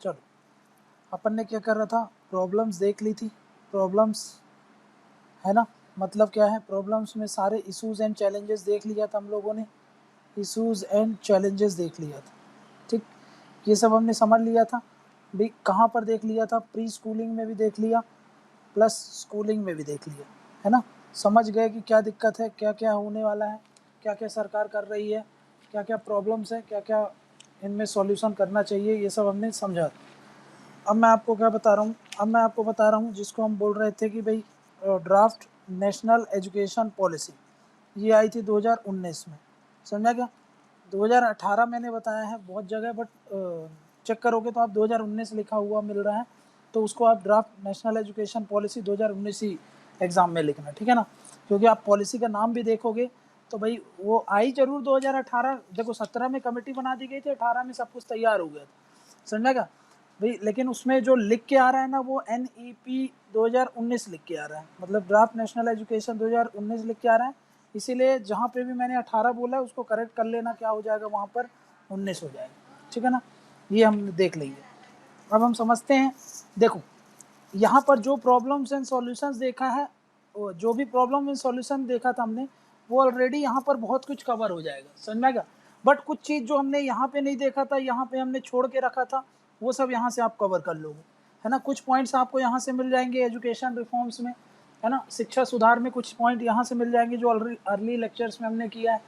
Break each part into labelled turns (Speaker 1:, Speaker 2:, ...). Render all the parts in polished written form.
Speaker 1: चलो, अपन ने क्या कर रहा था, प्रॉब्लम्स देख ली थी। प्रॉब्लम्स है ना, मतलब क्या है, प्रॉब्लम्स में सारे इश्यूज एंड चैलेंजेस देख लिया था हम लोगों ने, इश्यूज एंड चैलेंजेस देख लिया था। ठीक, ये सब हमने समझ लिया था भी। कहाँ पर देख लिया था, प्री स्कूलिंग में भी देख लिया, प्लस स्कूलिंग में भी देख लिया, है ना। समझ गए कि क्या दिक्कत है, क्या क्या होने वाला है, क्या क्या सरकार कर रही है, क्या क्या प्रॉब्लम्स है, क्या क्या इनमें सॉल्यूशन करना चाहिए, ये सब हमने समझा। अब मैं आपको क्या बता रहा हूँ, अब मैं आपको बता रहा हूँ जिसको हम बोल रहे थे कि भाई ड्राफ्ट नेशनल एजुकेशन पॉलिसी, ये आई थी 2019 में, समझा क्या। 2018 मैंने बताया है बहुत जगह, बट चेक करोगे तो आप 2019 लिखा हुआ मिल रहा है, तो उसको आप ड्राफ्ट नेशनल एजुकेशन पॉलिसी 2019 ही एग्ज़ाम में लिखना, ठीक है ना। क्योंकि आप पॉलिसी का नाम भी देखोगे तो भाई वो आई जरूर 2018, देखो 17 में कमेटी बना दी गई थी, 18 में सब कुछ तैयार हो गया था, समझा क्या भाई। लेकिन उसमें जो लिख के आ रहा है ना, वो NEP 2019 लिख के आ रहा है, मतलब ड्राफ्ट नेशनल एजुकेशन 2019 लिख के आ रहा है। इसीलिए जहाँ पे भी मैंने 18 बोला है उसको करेक्ट कर लेना, क्या हो जाएगा वहाँ पर 19 हो जाएगा, ठीक है ना। ये हम देख लेंगे। अब हम समझते हैं, देखो यहाँ पर जो प्रॉब्लम्स एंड सॉल्यूशंस देखा है, जो भी प्रॉब्लम एंड सॉल्यूशन देखा था हमने, वो ऑलरेडी यहाँ पर बहुत कुछ कवर हो जाएगा, समझ में आएगा। बट कुछ चीज़ जो हमने यहाँ पे नहीं देखा था, यहाँ पे हमने छोड़ के रखा था, वो सब यहाँ से आप कवर कर लोगे, है ना। कुछ पॉइंट्स आपको यहाँ से मिल जाएंगे एजुकेशन रिफॉर्म्स में, है ना, शिक्षा सुधार में कुछ पॉइंट यहाँ से मिल जाएंगे जो अर्ली लेक्चर्स में हमने किया है,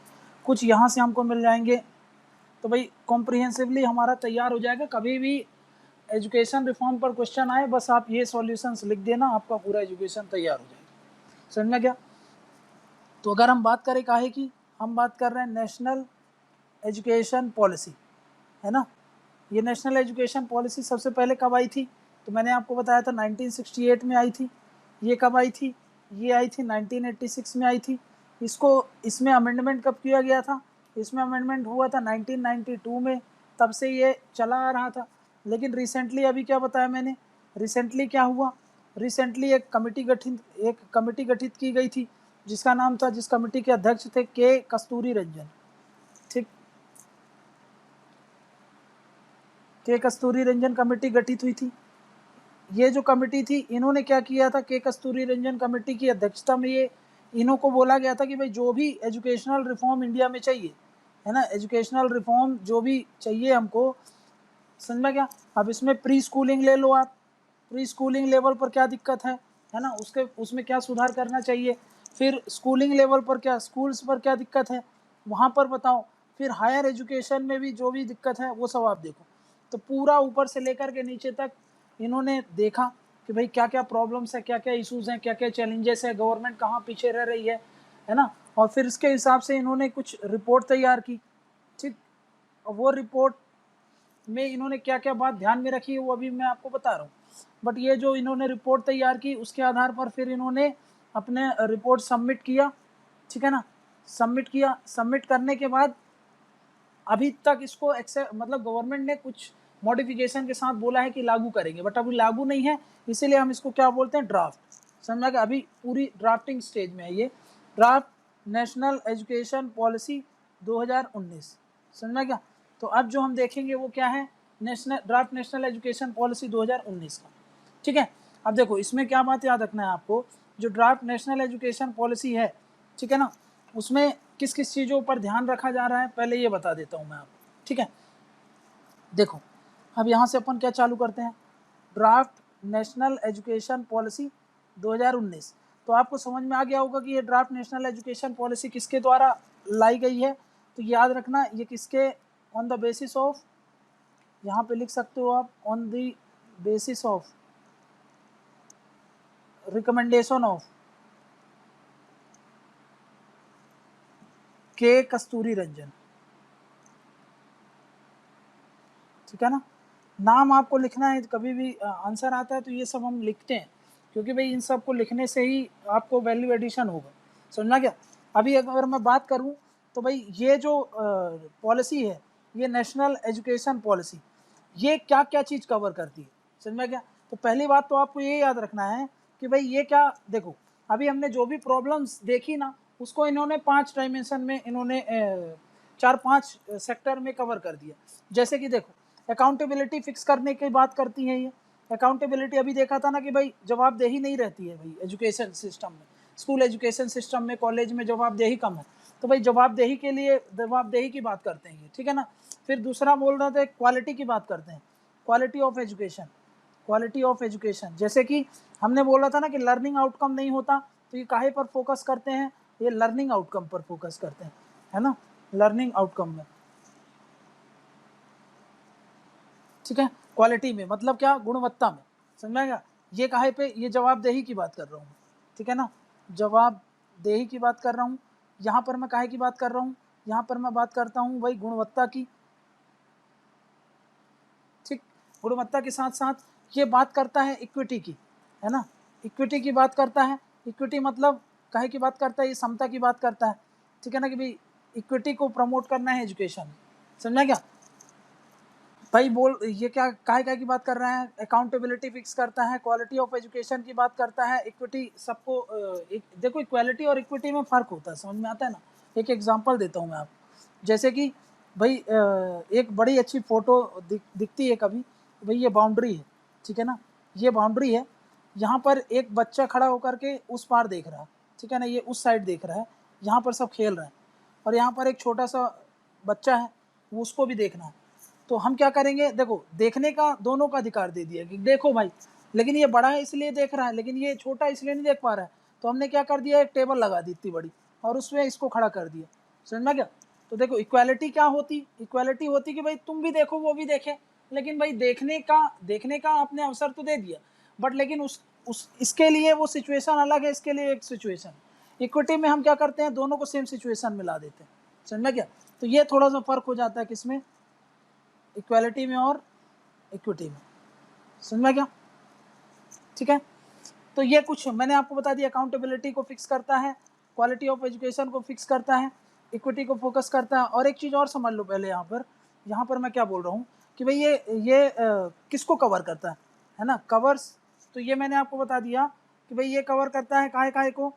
Speaker 1: कुछ यहाँ से हमको मिल जाएंगे। तो भाई कॉम्प्रिहेंसिवली हमारा तैयार हो जाएगा। कभी भी एजुकेशन रिफॉर्म पर क्वेश्चन आए, बस आप ये सॉल्यूशंस लिख देना, आपका पूरा एजुकेशन तैयार हो जाएगा, समझ में क्या। तो अगर हम बात करें काहे की, हम बात कर रहे हैं नेशनल एजुकेशन पॉलिसी, है ना। ये नेशनल एजुकेशन पॉलिसी सबसे पहले कब आई थी, तो मैंने आपको बताया था 1968 में आई थी। ये कब आई थी, ये आई थी 1986 में आई थी। इसमें अमेंडमेंट कब किया गया था, इसमें अमेंडमेंट हुआ था 1992 में, तब से ये चला आ रहा था। लेकिन रिसेंटली अभी क्या बताया मैंने, रिसेंटली क्या हुआ, रिसेंटली एक कमेटी गठित की गई थी, जिसका नाम था, जिस कमेटी के अध्यक्ष थे के कस्तूरी रंजन। ठीक, के कस्तूरी रंजन कमेटी गठित हुई थी। ये जो कमेटी थी, इन्होंने क्या किया था, के कस्तूरी रंजन कमेटी की अध्यक्षता में ये इन्हों को बोला गया था कि भाई जो भी एजुकेशनल रिफॉर्म इंडिया में चाहिए, है ना, एजुकेशनल रिफॉर्म जो भी चाहिए हमको, समझ में क्या। अब इसमें प्री स्कूलिंग ले लो आप, प्री स्कूलिंग लेवल पर क्या दिक्कत है ना, उसमें क्या सुधार करना चाहिए। फिर स्कूलिंग लेवल पर क्या, स्कूल्स पर क्या दिक्कत है वहाँ पर बताओ। फिर हायर एजुकेशन में भी जो भी दिक्कत है वो सब आप देखो। तो पूरा ऊपर से लेकर के नीचे तक इन्होंने देखा कि भाई क्या क्या प्रॉब्लम्स है, क्या क्या इश्यूज हैं, क्या क्या चैलेंजेस है, गवर्नमेंट कहाँ पीछे रह रही है ना। और फिर इसके हिसाब से इन्होंने कुछ रिपोर्ट तैयार की। ठीक, और वो रिपोर्ट में इन्होंने क्या क्या बात ध्यान में रखी है वो अभी मैं आपको बता रहा हूँ। बट ये जो इन्होंने रिपोर्ट तैयार की, उसके आधार पर फिर इन्होंने अपने रिपोर्ट सबमिट किया, ठीक है ना। सबमिट किया, सबमिट करने के बाद अभी तक इसको एक्सेप्ट, मतलब गवर्नमेंट ने कुछ मॉडिफिकेशन के साथ बोला है कि लागू करेंगे, बट अभी लागू नहीं है, इसीलिए हम इसको क्या बोलते हैं, ड्राफ्ट। समझा कि अभी पूरी ड्राफ्टिंग स्टेज में है ये ड्राफ्ट नेशनल एजुकेशन पॉलिसी 2019, समझा क्या। तो अब जो हम देखेंगे वो क्या है, ड्राफ्ट नेशनल एजुकेशन पॉलिसी 2019 का, ठीक है। अब देखो इसमें क्या बात याद रखना है आपको, जो ड्राफ्ट नेशनल एजुकेशन पॉलिसी है, ठीक है ना, उसमें किस किस चीज़ों पर ध्यान रखा जा रहा है पहले ये बता देता हूँ मैं आपको, ठीक है। देखो अब यहाँ से अपन क्या चालू करते हैं, ड्राफ्ट नेशनल एजुकेशन पॉलिसी 2019। तो आपको समझ में आ गया होगा कि ये ड्राफ्ट नेशनल एजुकेशन पॉलिसी किसके द्वारा लाई गई है। तो याद रखना ये किसके, ऑन द बेसिस ऑफ, यहाँ पे लिख सकते हो आप, on the basis of recommendation of के कस्तूरी रंजन, ठीक है ना। नाम आपको लिखना है, कभी भी आंसर आता है तो ये सब हम लिखते हैं, क्योंकि भाई इन सब को लिखने से ही आपको वैल्यू एडिशन होगा, समझना क्या। अभी अगर मैं बात करूं तो भाई ये जो पॉलिसी है, ये नेशनल एजुकेशन पॉलिसी, ये क्या क्या चीज़ कवर करती है, समझ में क्या। तो पहली बात तो आपको ये याद रखना है कि भाई ये क्या, देखो अभी हमने जो भी प्रॉब्लम्स देखी ना, उसको इन्होंने 5 डायमेंशन में इन्होंने 4-5 सेक्टर में कवर कर दिया। जैसे कि देखो, अकाउंटेबिलिटी फिक्स करने की बात करती है ये। अकाउंटेबिलिटी अभी देखा था ना कि भाई जवाबदेही नहीं रहती है भाई एजुकेशन सिस्टम में, स्कूल एजुकेशन सिस्टम में, कॉलेज में जवाबदेही कम है, तो भाई जवाबदेही के लिए जवाबदेही की बात करते हैं ये, ठीक है ना। फिर दूसरा बोल रहे थे क्वालिटी की बात करते हैं, quality of education, quality of education. जैसे कि हमने बोला था ना कि लर्निंग आउटकम नहीं होता, तो ये काहे पर फोकस करते हैं, ये लर्निंग आउटकम पर फोकस करते हैं, है ना, लर्निंग आउटकम में, ठीक है। क्वालिटी में मतलब क्या, गुणवत्ता में, समझ में आएगा। ये काहे पे, ये जवाबदेही की बात कर रहा हूँ, ठीक है ना, जवाबदेही की बात कर रहा हूँ। यहाँ पर मैं काहे की बात कर रहा हूँ, यहाँ पर मैं बात करता हूँ भाई गुणवत्ता की, ठीक। गुणवत्ता के साथ साथ ये बात करता है इक्विटी की, है ना, इक्विटी की बात करता है। इक्विटी मतलब काहे की बात करता है, ये समता की बात करता है, ठीक है ना, कि भाई इक्विटी को प्रमोट करना है एजुकेशन, समझा क्या भाई। बोल ये क्या काहे की बात कर रहे हैं, अकाउंटेबिलिटी फिक्स करता है, क्वालिटी ऑफ एजुकेशन की बात करता है, इक्विटी सबको देखो इक्वालिटी और इक्विटी में फ़र्क होता है, समझ में आता है ना। एक एग्जांपल देता हूँ मैं आपको, जैसे कि भाई एक बड़ी अच्छी फ़ोटो दिखती है कभी, भाई ये बाउंड्री है, ठीक है ना, ये बाउंड्री है, यहाँ पर एक बच्चा खड़ा होकर के उस पार देख रहा है, ठीक है ना, ये उस साइड देख रहा है, यहाँ पर सब खेल रहे हैं, और यहाँ पर एक छोटा सा बच्चा है, वो उसको भी देखना है। तो हम क्या करेंगे, देखो देखने का दोनों का अधिकार दे दिया कि देखो भाई, लेकिन ये बड़ा है इसलिए देख रहा है, लेकिन ये छोटा इसलिए नहीं देख पा रहा है, तो हमने क्या कर दिया, एक टेबल लगा दी इतनी बड़ी, और उसमें इसको खड़ा कर दिया, समझ में क्या। तो देखो इक्वालिटी क्या होती, इक्वालिटी होती कि भाई तुम भी देखो वो भी देखे, लेकिन भाई देखने का आपने अवसर तो दे दिया, बट लेकिन उस इसके लिए वो सिचुएशन अलग है, इसके लिए एक सिचुएशन। इक्विटी में हम क्या करते हैं, दोनों को सेम सिचुएशन में ला देते हैं, समझ में क्या। तो ये थोड़ा सा फर्क हो जाता है किसमें, इक्वालिटी में और इक्विटी में, समझ में क्या, ठीक है। तो ये कुछ मैंने आपको बता दिया, अकाउंटेबिलिटी को फिक्स करता है, क्वालिटी ऑफ एजुकेशन को फिक्स करता है, इक्विटी को फोकस करता है। और एक चीज़ और समझ लो पहले, यहाँ पर मैं क्या बोल रहा हूँ कि भाई ये किसको कवर करता है ना, कवर्स। तो ये मैंने आपको बता दिया कि भाई ये कवर करता है काहे काहे को,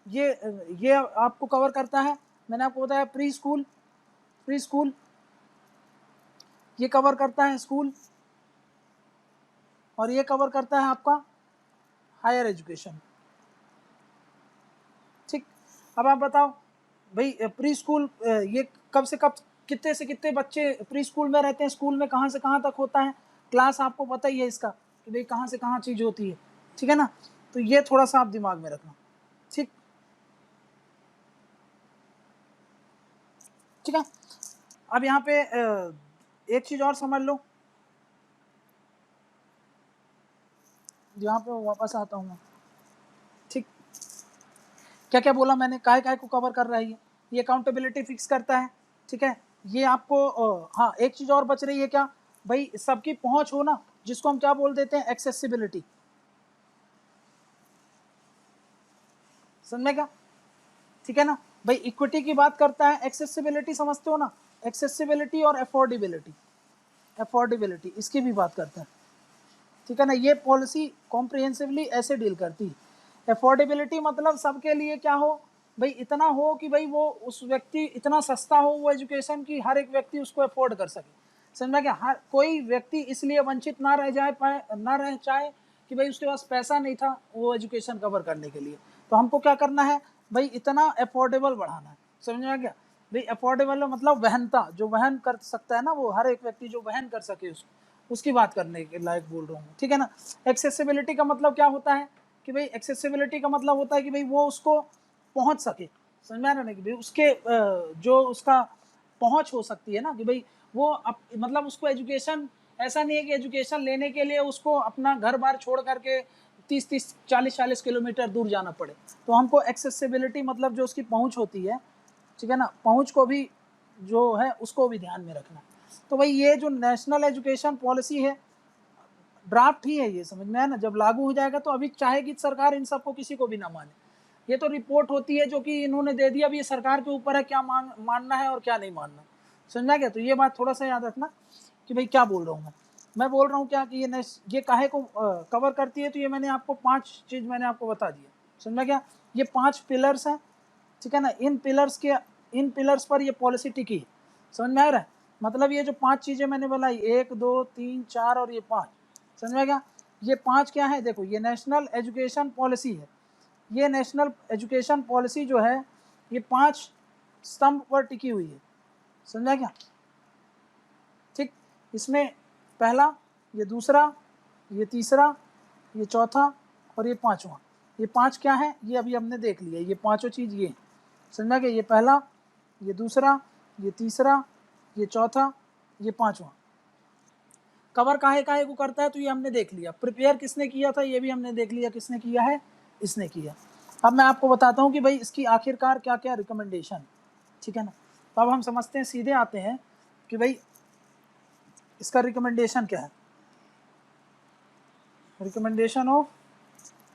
Speaker 1: ये आपको कवर करता है, मैंने आपको बताया प्री स्कूल, ये कवर करता है स्कूल, और ये कवर करता है आपका हायर एजुकेशन, ठीक। अब आप बताओ भाई प्री स्कूल ये कब से कब, कितने से कितने बच्चे प्री स्कूल में रहते हैं, स्कूल में कहाँ से कहाँ तक होता है, क्लास आपको पता ही है इसका कि भाई कहाँ से कहाँ चीज़ होती है, ठीक है ना। तो ये थोड़ा सा आप दिमाग में रखना, ठीक, ठीक है। अब यहाँ पे एक चीज़ और समझ लो, यहाँ पे वापस आता हूँ मैं, ठीक। क्या क्या बोला मैंने, काय काय को कवर कर रहा है ये अकाउंटेबिलिटी फिक्स करता है, ठीक है। ये आपको हाँ एक चीज़ और बच रही है क्या भाई, सबकी पहुंच हो ना, जिसको हम क्या बोल देते हैं, एक्सेसिबिलिटी, समझ में क्या, ठीक है ना। भाई इक्विटी की बात करता है, एक्सेसिबिलिटी समझते हो ना, एक्सेसिबिलिटी और अफोर्डेबिलिटी, अफोर्डेबिलिटी इसकी भी बात करता है, ठीक है ना। ये पॉलिसी कॉम्प्रिहेंसिवली ऐसे डील करती है। अफोर्डेबिलिटी मतलब सबके लिए क्या हो भाई, इतना हो कि भाई वो उस व्यक्ति, इतना सस्ता हो वो एजुकेशन की हर एक व्यक्ति उसको अफोर्ड कर सके, समझ में क्या। हर कोई व्यक्ति इसलिए वंचित ना रह जाए कि भाई उसके पास पैसा नहीं था वो एजुकेशन कवर करने के लिए। तो हमको क्या करना है भाई, इतना अफोर्डेबल बढ़ाना है, समझ में आ गया भाई। अफोर्डेबल मतलब वहनता, जो वहन कर सकता है ना, वो हर एक व्यक्ति जो वहन कर सके उसको, उसकी बात करने के लायक बोल रहा हूँ, ठीक है ना। एक्सेसिबिलिटी का मतलब क्या होता है कि भाई, एक्सेसिबिलिटी का मतलब होता है कि भाई वो उसको पहुंच सके, समझ में आ रहा है कि भाई उसके जो उसका पहुंच हो सकती है ना, कि भाई वो मतलब उसको एजुकेशन, ऐसा नहीं है कि एजुकेशन लेने के लिए उसको अपना घर बार छोड़ करके 30-40 किलोमीटर दूर जाना पड़े। तो हमको एक्सेसिबिलिटी मतलब जो उसकी पहुंच होती है, ठीक है ना, पहुंच को भी जो है उसको भी ध्यान में रखना। तो भाई ये जो नेशनल एजुकेशन पॉलिसी है, ड्राफ्ट ही है ये, समझ में आया ना। जब लागू हो जाएगा तो अभी चाहेगी सरकार इन सबको किसी को भी ना माने, ये तो रिपोर्ट होती है जो कि इन्होंने दे दिया, अभी ये सरकार के ऊपर है क्या मानना है और क्या नहीं मानना, समझ में आ गया। तो ये बात थोड़ा सा याद रखना कि भाई क्या बोल रहा हूँ मैं बोल रहा हूँ क्या कि ये काहे को कवर करती है। तो ये मैंने आपको 5 चीज़ मैंने आपको बता दिया, समझ में क्या। ये 5 पिलर्स हैं, ठीक है ना। इन पिलर्स पर ये पॉलिसी टिकी है। समझ में आ रहा है? मतलब ये जो 5 चीजें मैंने बोला, 1 2 3 4 और ये 5, समझ में आ गया? ये 5 क्या है? देखो, ये नेशनल एजुकेशन पॉलिसी है। ये नेशनल एजुकेशन पॉलिसी जो है ये 5 स्तंभ पर टिकी हुई है। समझा क्या? ठीक। इसमें पहला, ये दूसरा, ये तीसरा, ये चौथा और ये पांचवा। ये 5 क्या है? ये अभी हमने देख लिया। ये पांचों चीज ये समझा क्या? ये पहला, ये दूसरा, ये तीसरा, ये चौथा, ये पांचवा। कवर काहे काहे को करता है तो ये हमने देख लिया। प्रिपेयर किसने किया था ये भी हमने देख लिया, किसने किया है? इसने किया। अब मैं आपको बताता हूँ कि भाई इसकी आखिरकार क्या क्या रिकमेंडेशन, ठीक है ना। तो अब हम समझते हैं, सीधे आते हैं कि भाई इसका रिकमेंडेशन क्या है। Recommendation of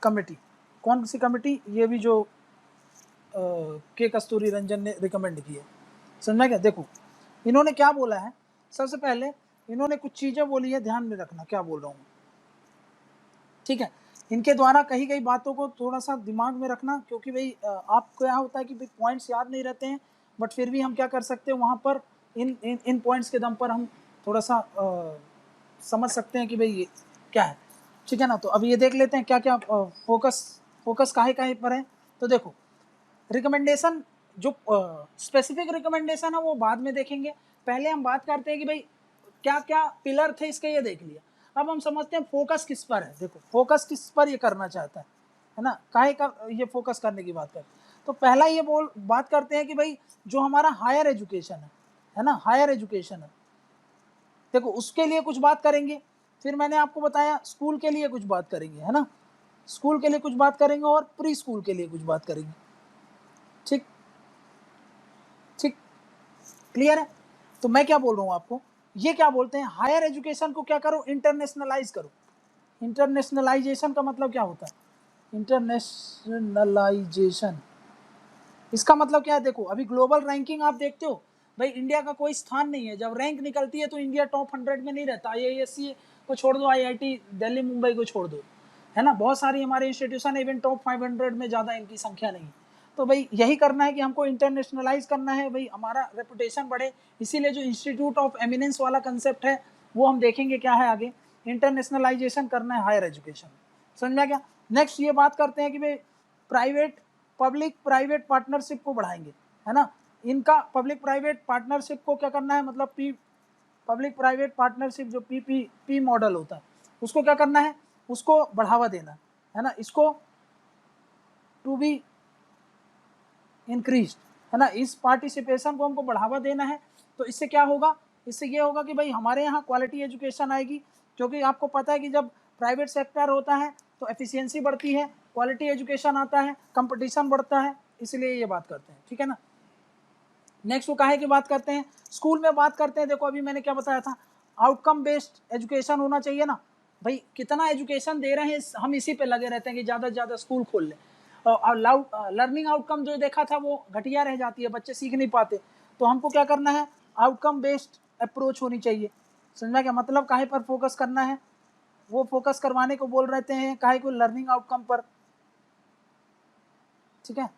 Speaker 1: committee. कौन सी कमेटी? ये भी जो के कस्तूरी रंजन ने रिकमेंड की है। समझा क्या? देखो इन्होंने क्या बोला है। सबसे पहले इन्होंने कुछ चीजें बोली है, ध्यान में रखना क्या बोल रहा हूँ, ठीक है। इनके द्वारा कही गई बातों को थोड़ा सा दिमाग में रखना, क्योंकि भाई आपको क्या होता है कि भाई पॉइंट्स याद नहीं रहते हैं, बट फिर भी हम क्या कर सकते हैं वहाँ पर इन पॉइंट्स के दम पर हम थोड़ा सा समझ सकते हैं कि भाई ये क्या है, ठीक है ना। तो अब ये देख लेते हैं क्या क्या फोकस काहे काहे पर है। तो देखो, रिकमेंडेशन जो स्पेसिफिक रिकमेंडेशन है वो बाद में देखेंगे। पहले हम बात करते हैं कि भाई क्या क्या पिलर थे इसके, ये देख लिया। अब हम समझते हैं फोकस किस पर है। देखो फोकस किस पर ये करना चाहता है ना, काहे का ये फोकस करने की बात करते। तो पहला ये बात करते हैं कि भाई जो हमारा हायर एजुकेशन है ना, हायर एजुकेशन है, देखो उसके लिए कुछ बात करेंगे। फिर मैंने आपको बताया स्कूल के लिए कुछ बात करेंगे, है ना, स्कूल के लिए कुछ बात करेंगे और प्री स्कूल के लिए कुछ बात करेंगे। ठीक ठीक, क्लियर है? तो मैं क्या बोल रहा हूँ आपको, ये क्या बोलते हैं, हायर एजुकेशन को क्या करो, इंटरनेशनलाइज करो। इंटरनेशनलाइजेशन का मतलब क्या होता है? इंटरनेशनलाइजेशन, इसका मतलब क्या है? देखो अभी ग्लोबल रैंकिंग आप देखते हो, भाई इंडिया का कोई स्थान नहीं है। जब रैंक निकलती है तो इंडिया टॉप 100 में नहीं रहता। IISc को छोड़ दो, IIT दिल्ली मुंबई को छोड़ दो, है ना, बहुत सारी हमारे इंस्टीट्यूशन इवन टॉप 500 में ज़्यादा इनकी संख्या नहीं। तो भाई यही करना है कि हमको इंटरनेशनलाइज करना है, भाई हमारा रेपुटेशन बढ़े। इसीलिए जो इंस्टीट्यूट ऑफ एमिनेंस वाला कंसेप्ट है वो हम देखेंगे क्या है आगे। इंटरनेशनलाइजेशन करना है हायर एजुकेशन, समझ में आ गया? नेक्स्ट ये बात करते हैं कि भाई पब्लिक प्राइवेट पार्टनरशिप को बढ़ाएंगे, है ना। इनका पब्लिक प्राइवेट पार्टनरशिप को क्या करना है, मतलब पब्लिक प्राइवेट पार्टनरशिप जो PPP मॉडल होता है उसको क्या करना है, उसको बढ़ावा देना है ना, इसको टू बी इंक्रीज, है ना। इस पार्टिसिपेशन को हमको बढ़ावा देना है। तो इससे क्या होगा, इससे ये होगा कि भाई हमारे यहाँ क्वालिटी एजुकेशन आएगी, क्योंकि आपको पता है कि जब प्राइवेट सेक्टर होता है तो एफिशिएंसी बढ़ती है, क्वालिटी एजुकेशन आता है, कंपटीशन बढ़ता है, इसलिए ये बात करते हैं, ठीक है ना। नेक्स्ट वो काहे की बात करते हैं, स्कूल में बात करते हैं। देखो अभी मैंने क्या बताया था, आउटकम बेस्ड एजुकेशन होना चाहिए ना। भाई कितना एजुकेशन दे रहे हैं हम इसी पे लगे रहते हैं कि ज़्यादा से ज़्यादा स्कूल खोल लें, और लर्निंग आउटकम जो देखा था वो घटिया रह जाती है, बच्चे सीख नहीं पाते। तो हमको क्या करना है, आउटकम बेस्ड अप्रोच होनी चाहिए। समझना क्या मतलब, काहे पर फोकस करना है, वो फोकस करवाने को बोल रहते हैं काहे को, लर्निंग आउटकम पर, ठीक है।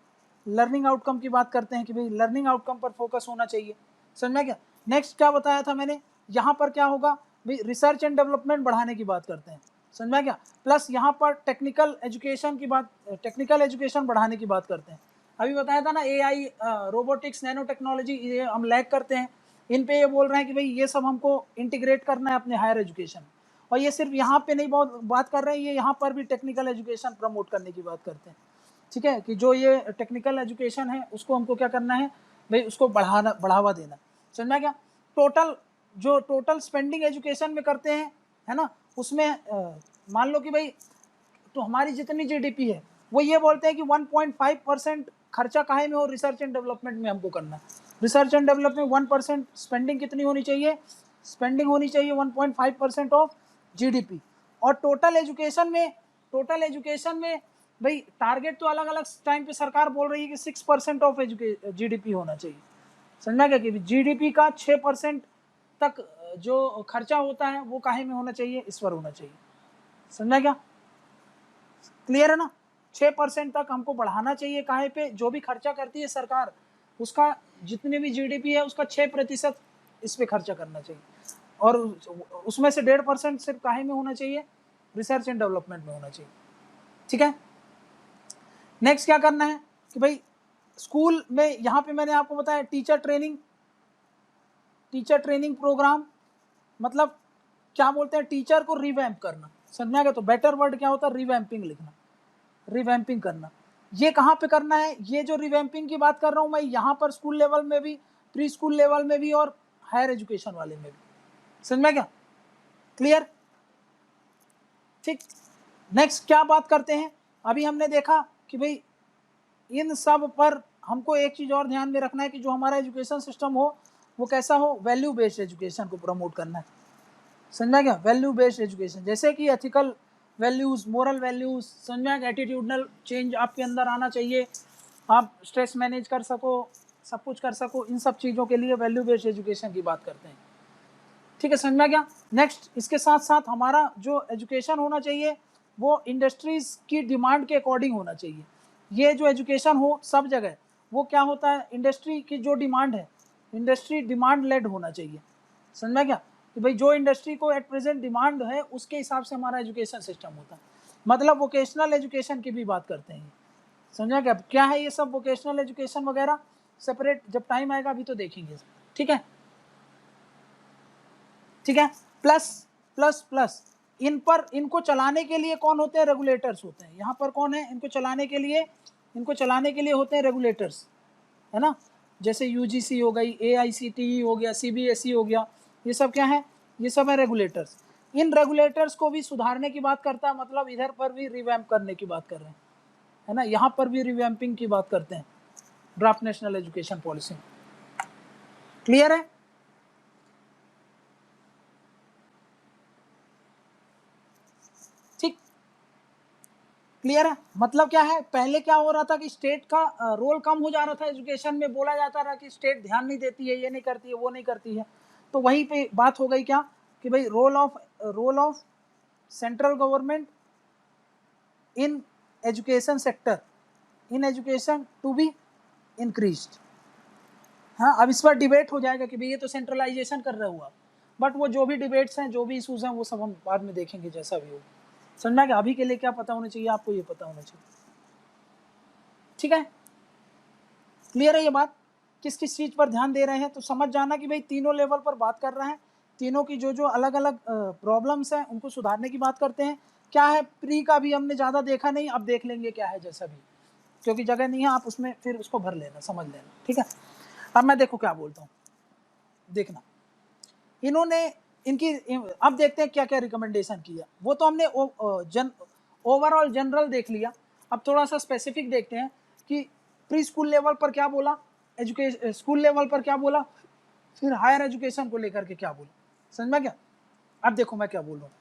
Speaker 1: लर्निंग आउटकम की बात करते हैं कि भाई लर्निंग आउटकम पर फोकस होना चाहिए, समझ क्या। नेक्स्ट क्या बताया था मैंने, यहाँ पर क्या होगा भाई, रिसर्च एंड डेवलपमेंट बढ़ाने की बात करते हैं, समझ में क्या। प्लस यहाँ पर टेक्निकल एजुकेशन की बात, टेक्निकल एजुकेशन बढ़ाने की बात करते हैं। अभी बताया था ना AI, रोबोटिक्स, नैनो टेक्नोलॉजी, ये हम लैग करते हैं इन पे। ये बोल रहे हैं कि भाई ये सब हमको इंटीग्रेट करना है अपने हायर एजुकेशन। और ये सिर्फ यहाँ पे नहीं बहुत बात कर रहे हैं, ये यहाँ पर भी टेक्निकल एजुकेशन प्रमोट करने की बात करते हैं, ठीक है, कि जो ये टेक्निकल एजुकेशन है उसको हमको क्या करना है भाई, उसको बढ़ावा देना, समझ में क्या। टोटल स्पेंडिंग एजुकेशन में करते हैं, है ना, उसमें मान लो कि भाई तो हमारी जितनी GDP है वो ये बोलते हैं कि 1.5% खर्चा काहे में हो, रिसर्च एंड डेवलपमेंट में हमको करना है। रिसर्च एंड डेवलपमेंट 1% स्पेंडिंग कितनी होनी चाहिए, स्पेंडिंग होनी चाहिए 1.5% ऑफ GDP। और टोटल एजुकेशन में भाई टारगेट तो अलग अलग टाइम पे सरकार बोल रही है कि 6% ऑफ GDP होना चाहिए, समझना क्या, कि GDP का 6% तक जो खर्चा होता है वो काहे में होना चाहिए, इस पर होना चाहिए, समझना क्या, क्लियर है ना। 6% तक हमको बढ़ाना चाहिए। काहे पे? जो भी खर्चा करती है सरकार, उसका जितने भी जीडीपी है उसका 6% इस पे खर्चा करना चाहिए, और उसमें से 1.5% सिर्फ काहे में होना चाहिए? रिसर्च एंड डेवलपमेंट में होना चाहिए। ठीक है। नेक्स्ट क्या करना है कि भाई स्कूल में, यहाँ पे मैंने आपको बताया टीचर ट्रेनिंग प्रोग्राम, मतलब क्या बोलते हैं, टीचर को रिवैम्प करना। समझ में आ गया? तो बेटर वर्ड क्या होता है? रिवैम्पिंग लिखना, रिवैम्पिंग करना। ये कहाँ पे करना है? ये जो रिवैम्पिंग की बात कर रहा हूँ मैं, यहाँ पर स्कूल लेवल में भी, प्री स्कूल लेवल में भी, और हायर एजुकेशन वाले में भी। समझ में क्या? क्लियर? ठीक। नेक्स्ट क्या बात करते हैं? अभी हमने देखा कि भाई इन सब पर हमको एक चीज और ध्यान में रखना है कि जो हमारा एजुकेशन सिस्टम हो वो कैसा हो? वैल्यू बेस्ड एजुकेशन को प्रमोट करना है। समझा क्या? वैल्यू बेस्ड एजुकेशन, जैसे कि एथिकल वैल्यूज, मोरल वैल्यूज, समझा, एटीट्यूडनल चेंज आपके अंदर आना चाहिए, आप स्ट्रेस मैनेज कर सको, सब कुछ कर सको, इन सब चीज़ों के लिए वैल्यू बेस्ड एजुकेशन की बात करते हैं। ठीक है, समझ में क्या? नेक्स्ट, इसके साथ साथ हमारा जो एजुकेशन होना चाहिए वो इंडस्ट्रीज की डिमांड के अकॉर्डिंग होना चाहिए। ये जो एजुकेशन हो सब जगह, वो क्या होता है? इंडस्ट्री की जो डिमांड है, इंडस्ट्री डिमांड लेड होना चाहिए। समझ में क्या? कि भाई जो इंडस्ट्री को एट प्रेजेंट डिमांड है उसके हिसाब से हमारा एजुकेशन सिस्टम होता है। मतलब वोकेशनल एजुकेशन की भी बात करते हैं। समझा क्या? क्या है ये सब वोकेशनल एजुकेशन वगैरह? सेपरेट जब टाइम आएगा अभी तो देखेंगे। ठीक है, ठीक है। प्लस प्लस प्लस इन पर, इनको चलाने के लिए कौन होते हैं? रेगुलेटर्स होते हैं। यहाँ पर कौन है इनको चलाने के लिए? इनको चलाने के लिए होते हैं रेगुलेटर्स, है ना। जैसे यूजीसी हो गई, एआईसीटीई हो गया, सीबीएसई हो गया, ये सब क्या है? ये सब है रेगुलेटर्स। इन रेगुलेटर्स को भी सुधारने की बात करता है, मतलब इधर पर भी रिवैम्प करने की बात कर रहे हैं, है ना। यहाँ पर भी रिवैम्पिंग की बात करते हैं draft national education policy. Clear है? ठीक, क्लियर है। मतलब क्या है? पहले क्या हो रहा था कि स्टेट का रोल कम हो जा रहा था एजुकेशन में, बोला जाता रहा कि स्टेट ध्यान नहीं देती है, ये नहीं करती है, वो नहीं करती है। तो वहीं पे बात हो गई क्या कि भाई role of central government in education sector, in education to be increased. हाँ, अब इस पर डिबेट हो जाएगा कि भाई ये तो सेंट्रलाइजेशन कर रहा हुआ, बट वो जो भी डिबेट्स हैं, जो भी इशूज हैं, वो सब हम बाद में देखेंगे जैसा भी हो। समझना कि अभी के लिए क्या पता होना चाहिए आपको? ये पता होना चाहिए। ठीक है, क्लियर है ये बात? किस किस चीज पर ध्यान दे रहे हैं? तो समझ जाना कि भाई तीनों लेवल पर बात कर रहे हैं, तीनों की जो जो अलग अलग प्रॉब्लम्स हैं उनको सुधारने की बात करते हैं। क्या है, प्री का भी हमने ज़्यादा देखा नहीं, अब देख लेंगे क्या है जैसा भी, क्योंकि जगह नहीं है, आप उसमें फिर उसको भर लेना, समझ लेना। ठीक है, अब मैं देखो क्या बोलता हूँ, देखना इन्होंने इनकी, अब देखते हैं क्या क्या रिकमेंडेशन किया। वो तो हमने ओवरऑल जनरल देख लिया। अब थोड़ा सा स्पेसिफिक देखते हैं कि प्री स्कूल लेवल पर क्या बोला, एजुकेशन स्कूल लेवल पर क्या बोला, फिर हायर एजुकेशन को लेकर के क्या बोला। समझ में क्या? अब देखो मैं क्या बोल रहा हूँ।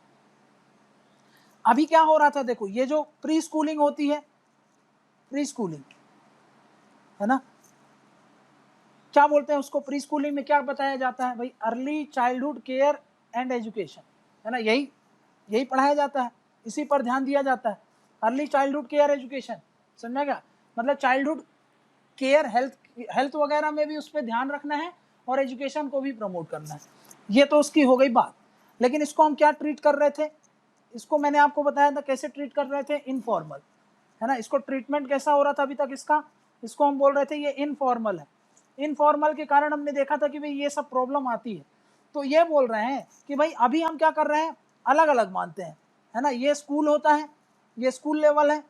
Speaker 1: अभी क्या हो रहा था, देखो ये जो प्री स्कूलिंग होती है, प्री स्कूलिंग, है ना, क्या बोलते हैं उसको? प्री स्कूलिंग में क्या बताया जाता है भाई? Early childhood care and education, है ना, यही पढ़ाया जाता है, इसी पर ध्यान दिया जाता है। अर्ली चाइल्डहुड केयर एजुकेशन, समझा क्या? मतलब चाइल्डहुड केयर, हेल्थ वगैरह में भी उस पर ध्यान रखना है और एजुकेशन को भी प्रमोट करना है। ये तो उसकी हो गई बात। लेकिन इसको हम क्या ट्रीट कर रहे थे? इसको मैंने आपको बताया था कैसे ट्रीट कर रहे थे, इनफॉर्मल, है ना। इसको ट्रीटमेंट कैसा हो रहा था अभी तक इसका? इसको हम बोल रहे थे ये इनफॉर्मल है। इनफॉर्मल के कारण हमने देखा था कि भाई ये सब प्रॉब्लम आती है। तो ये बोल रहे हैं कि भाई अभी हम क्या कर रहे हैं, अलग अलग मानते हैं, है ना। ये स्कूल होता है, ये स्कूल लेवल है,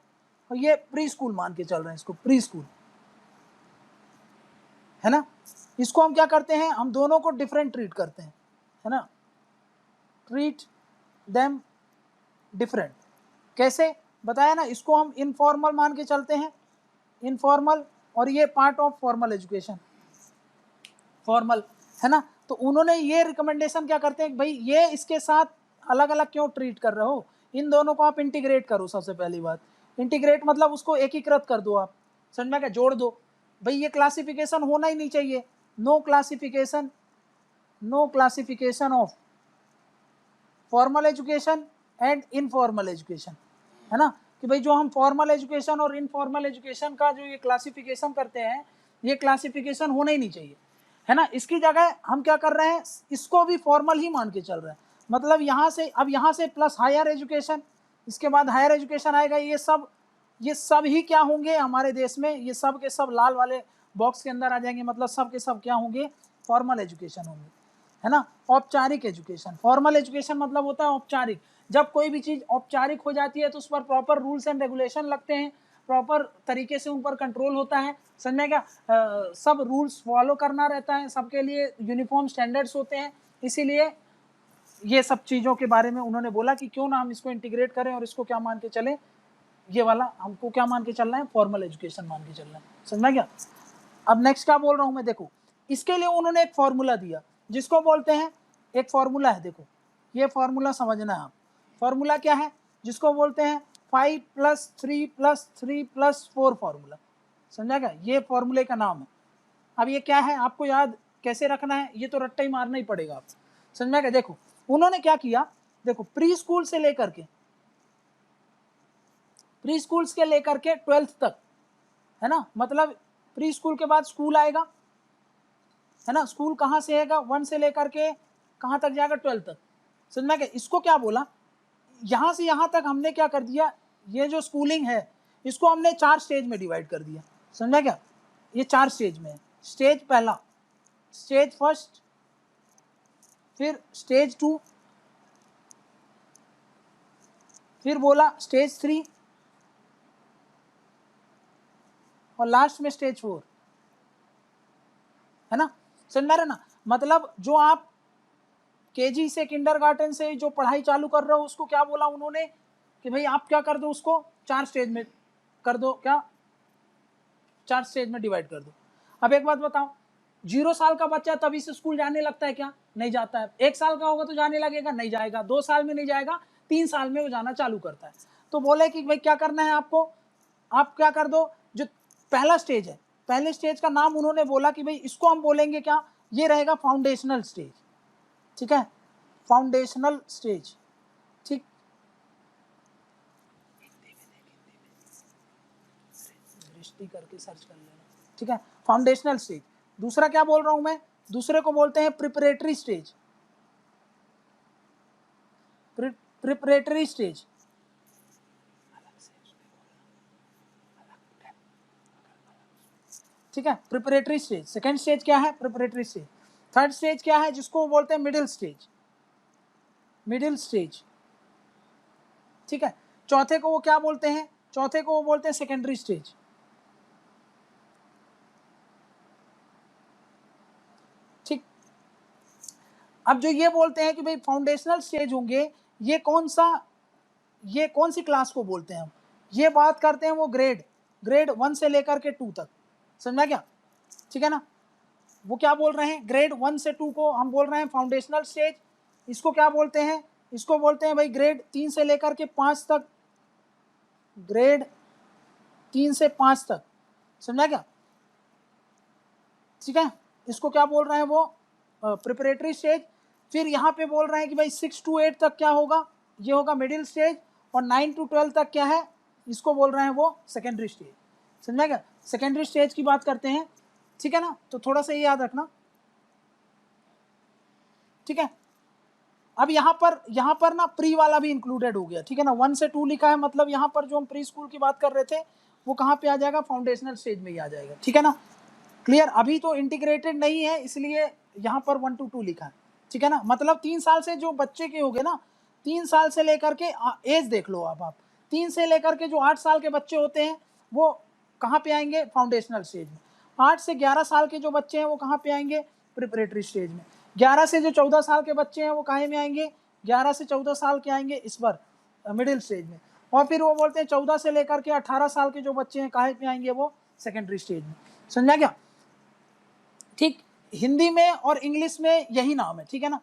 Speaker 1: और ये प्री स्कूल मान के चल रहे हैं इसको, प्री स्कूल, है ना। इसको हम क्या करते हैं, हम दोनों को डिफरेंट ट्रीट करते हैं, है ना, ट्रीट देम डिफरेंट। कैसे बताया ना, इसको हम इनफॉर्मल मान के चलते हैं, इनफॉर्मल, और ये part of formal education, formal, है ना। तो उन्होंने ये रिकमेंडेशन क्या करते हैं भाई, ये इसके साथ अलग अलग क्यों ट्रीट कर रहे हो, इन दोनों को आप इंटीग्रेट करो। सबसे पहली बात, इंटीग्रेट मतलब उसको एकीकृत कर दो आप, समझ में क्या? जोड़ दो भाई, ये क्लासिफिकेशन होना ही नहीं चाहिए। No classification, no classification of formal education and informal education, है ना। कि भाई जो हम फॉर्मल एजुकेशन और इनफॉर्मल एजुकेशन का जो ये क्लासिफिकेशन करते हैं, ये क्लासिफिकेशन होना ही नहीं चाहिए, है ना। इसकी जगह हम क्या कर रहे हैं, इसको भी फॉर्मल ही मान के चल रहे हैं। मतलब यहाँ से, अब यहाँ से प्लस हायर एजुकेशन, इसके बाद हायर एजुकेशन आएगा, ये सब ही क्या होंगे हमारे देश में, ये सब के सब लाल वाले बॉक्स के अंदर आ जाएंगे। मतलब सब के सब क्या होंगे, फॉर्मल एजुकेशन होंगे, है ना। औपचारिक एजुकेशन, फॉर्मल एजुकेशन मतलब होता है औपचारिक। जब कोई भी चीज़ औपचारिक हो जाती है तो उस पर प्रॉपर रूल्स एंड रेगुलेशन लगते हैं, प्रॉपर तरीके से उन पर कंट्रोल होता है, समझ में क्या, सब रूल्स फॉलो करना रहता है, सबके लिए यूनिफॉर्म स्टैंडर्ड्स होते हैं। इसीलिए ये सब चीज़ों के बारे में उन्होंने बोला कि क्यों ना हम इसको इंटीग्रेट करें और इसको क्या मान के चलें, ये वाला हमको क्या मान के चलना है, फॉर्मल एजुकेशन मान के चलना है, समझ में क्या। अब नेक्स्ट क्या बोल रहा हूँ मैं, देखो इसके लिए उन्होंने एक फॉर्मूला दिया जिसको बोलते हैं, एक फॉर्मूला है, देखो ये फॉर्मूला समझना है आप। फॉर्मूला क्या है, जिसको बोलते हैं 5 + 3 + 3 + 4 फॉर्मूला, समझा क्या, ये फॉर्मूले का नाम है। अब ये क्या है आपको याद कैसे रखना है, ये तो रट्टा ही मारना ही पड़ेगा आप, समझा क्या। देखो उन्होंने क्या किया, देखो प्री स्कूल से लेकर के, प्री स्कूल्स के लेकर के 12th तक, है ना। मतलब प्री स्कूल के बाद स्कूल आएगा, है ना। स्कूल कहाँ से आएगा, 1 से लेकर के कहाँ तक जाएगा, 12 तक, समझ में क्या। इसको क्या बोला, यहाँ से यहाँ तक हमने क्या कर दिया, ये जो स्कूलिंग है इसको हमने 4 स्टेज में डिवाइड कर दिया, समझा क्या। ये 4 स्टेज में है। स्टेज पहला, स्टेज फर्स्ट, फिर स्टेज 2, फिर बोला स्टेज 3 और लास्ट में स्टेज 4, है ना, समझ में आ रहा ना। मतलब जो आप केजी से किंडरगार्टन से जो पढ़ाई चालू कर रहे हो उसको क्या बोला उन्होंने कि भाई आप क्या कर दो, उसको 4 स्टेज में कर दो, क्या 4 स्टेज में डिवाइड कर दो। अब एक बात बताओ, 0 साल का बच्चा तभी से स्कूल जाने लगता है क्या, नहीं जाता है। 1 साल का होगा तो जाने लगेगा, नहीं जाएगा। 2 साल में नहीं जाएगा, 3 साल में वो जाना चालू करता है। तो बोले कि भाई क्या करना है आपको, आप क्या कर दो, जो पहला स्टेज है, पहले स्टेज का नाम उन्होंने बोला कि भाई इसको हम बोलेंगे क्या, ये रहेगा फाउंडेशनल स्टेज, ठीक है, फाउंडेशनल स्टेज, ठीक। दृष्टि करके सर्च कर लेना, ठीक है, फाउंडेशनल स्टेज। दूसरा क्या बोल रहा हूं मैं, दूसरे को बोलते हैं प्रिपरेटरी स्टेज, प्रिपरेटरी स्टेज, ठीक है, प्रिपरेटरी स्टेज। सेकेंड स्टेज क्या है, प्रिपरेटरी स्टेज। थर्ड स्टेज क्या है, जिसको बोलते हैं मिडिल स्टेज, मिडिल स्टेज, ठीक है। चौथे को वो क्या बोलते हैं, चौथे को वो बोलते हैं सेकेंडरी स्टेज, ठीक। अब जो ये बोलते हैं कि भाई फाउंडेशनल स्टेज होंगे, ये कौन सा, ये कौन सी क्लास को बोलते हैं हम, ये बात करते हैं वो ग्रेड 1 से लेकर के 2 तक, समझा क्या, ठीक है ना। वो क्या बोल रहे हैं, ग्रेड 1 से 2 को हम बोल रहे हैं फाउंडेशनल स्टेज। इसको क्या बोलते हैं, इसको बोलते हैं भाई ग्रेड 3 से लेकर के 5 तक, ग्रेड 3 से 5 तक, समझा क्या, ठीक है। इसको क्या बोल रहे हैं वो प्रिपरेटरी स्टेज। फिर यहाँ पे बोल रहे हैं कि भाई 6 to 8 तक क्या होगा, ये होगा मिडिल स्टेज, और 9 to 12 तक क्या है, इसको बोल रहे हैं वो सेकेंडरी स्टेज, समझा क्या। सेकेंडरी स्टेज की बात करते हैं, ठीक है ना। तो थोड़ा सा ये याद रखना, ठीक है। अब यहाँ पर ना प्री वाला भी इंक्लूडेड हो गया, ठीक है ना। 1 से 2 लिखा है, मतलब यहाँ पर जो हम प्री स्कूल की बात कर रहे थे वो कहाँ पे आ जाएगा, फाउंडेशनल स्टेज में ही आ जाएगा, ठीक है ना। क्लियर, अभी तो इंटीग्रेटेड नहीं है इसलिए यहाँ पर 1 to 2 लिखा है, ठीक है ना। मतलब 3 साल से जो बच्चे के हो गए ना, 3 साल से लेकर के एज देख लो आप 3 से लेकर के जो 8 साल के बच्चे होते हैं वो कहाँ पे आएंगे, फाउंडेशनल स्टेज में। 8 से 11 साल के जो बच्चे हैं वो कहाँ पे आएंगे, प्रिपरेटरी स्टेज में। 11 से जो 14 साल के बच्चे हैं वो कहाँ में आएंगे, 11 से 14 साल के आएंगे इस पर मिडिल स्टेज में। और फिर वो बोलते हैं 14 से लेकर के 18 साल के जो बच्चे हैं कहाँ पे आएंगे, वो सेकेंडरी स्टेज में, समझा क्या, ठीक। हिंदी में और इंग्लिश में यही नाम है, ठीक है ना।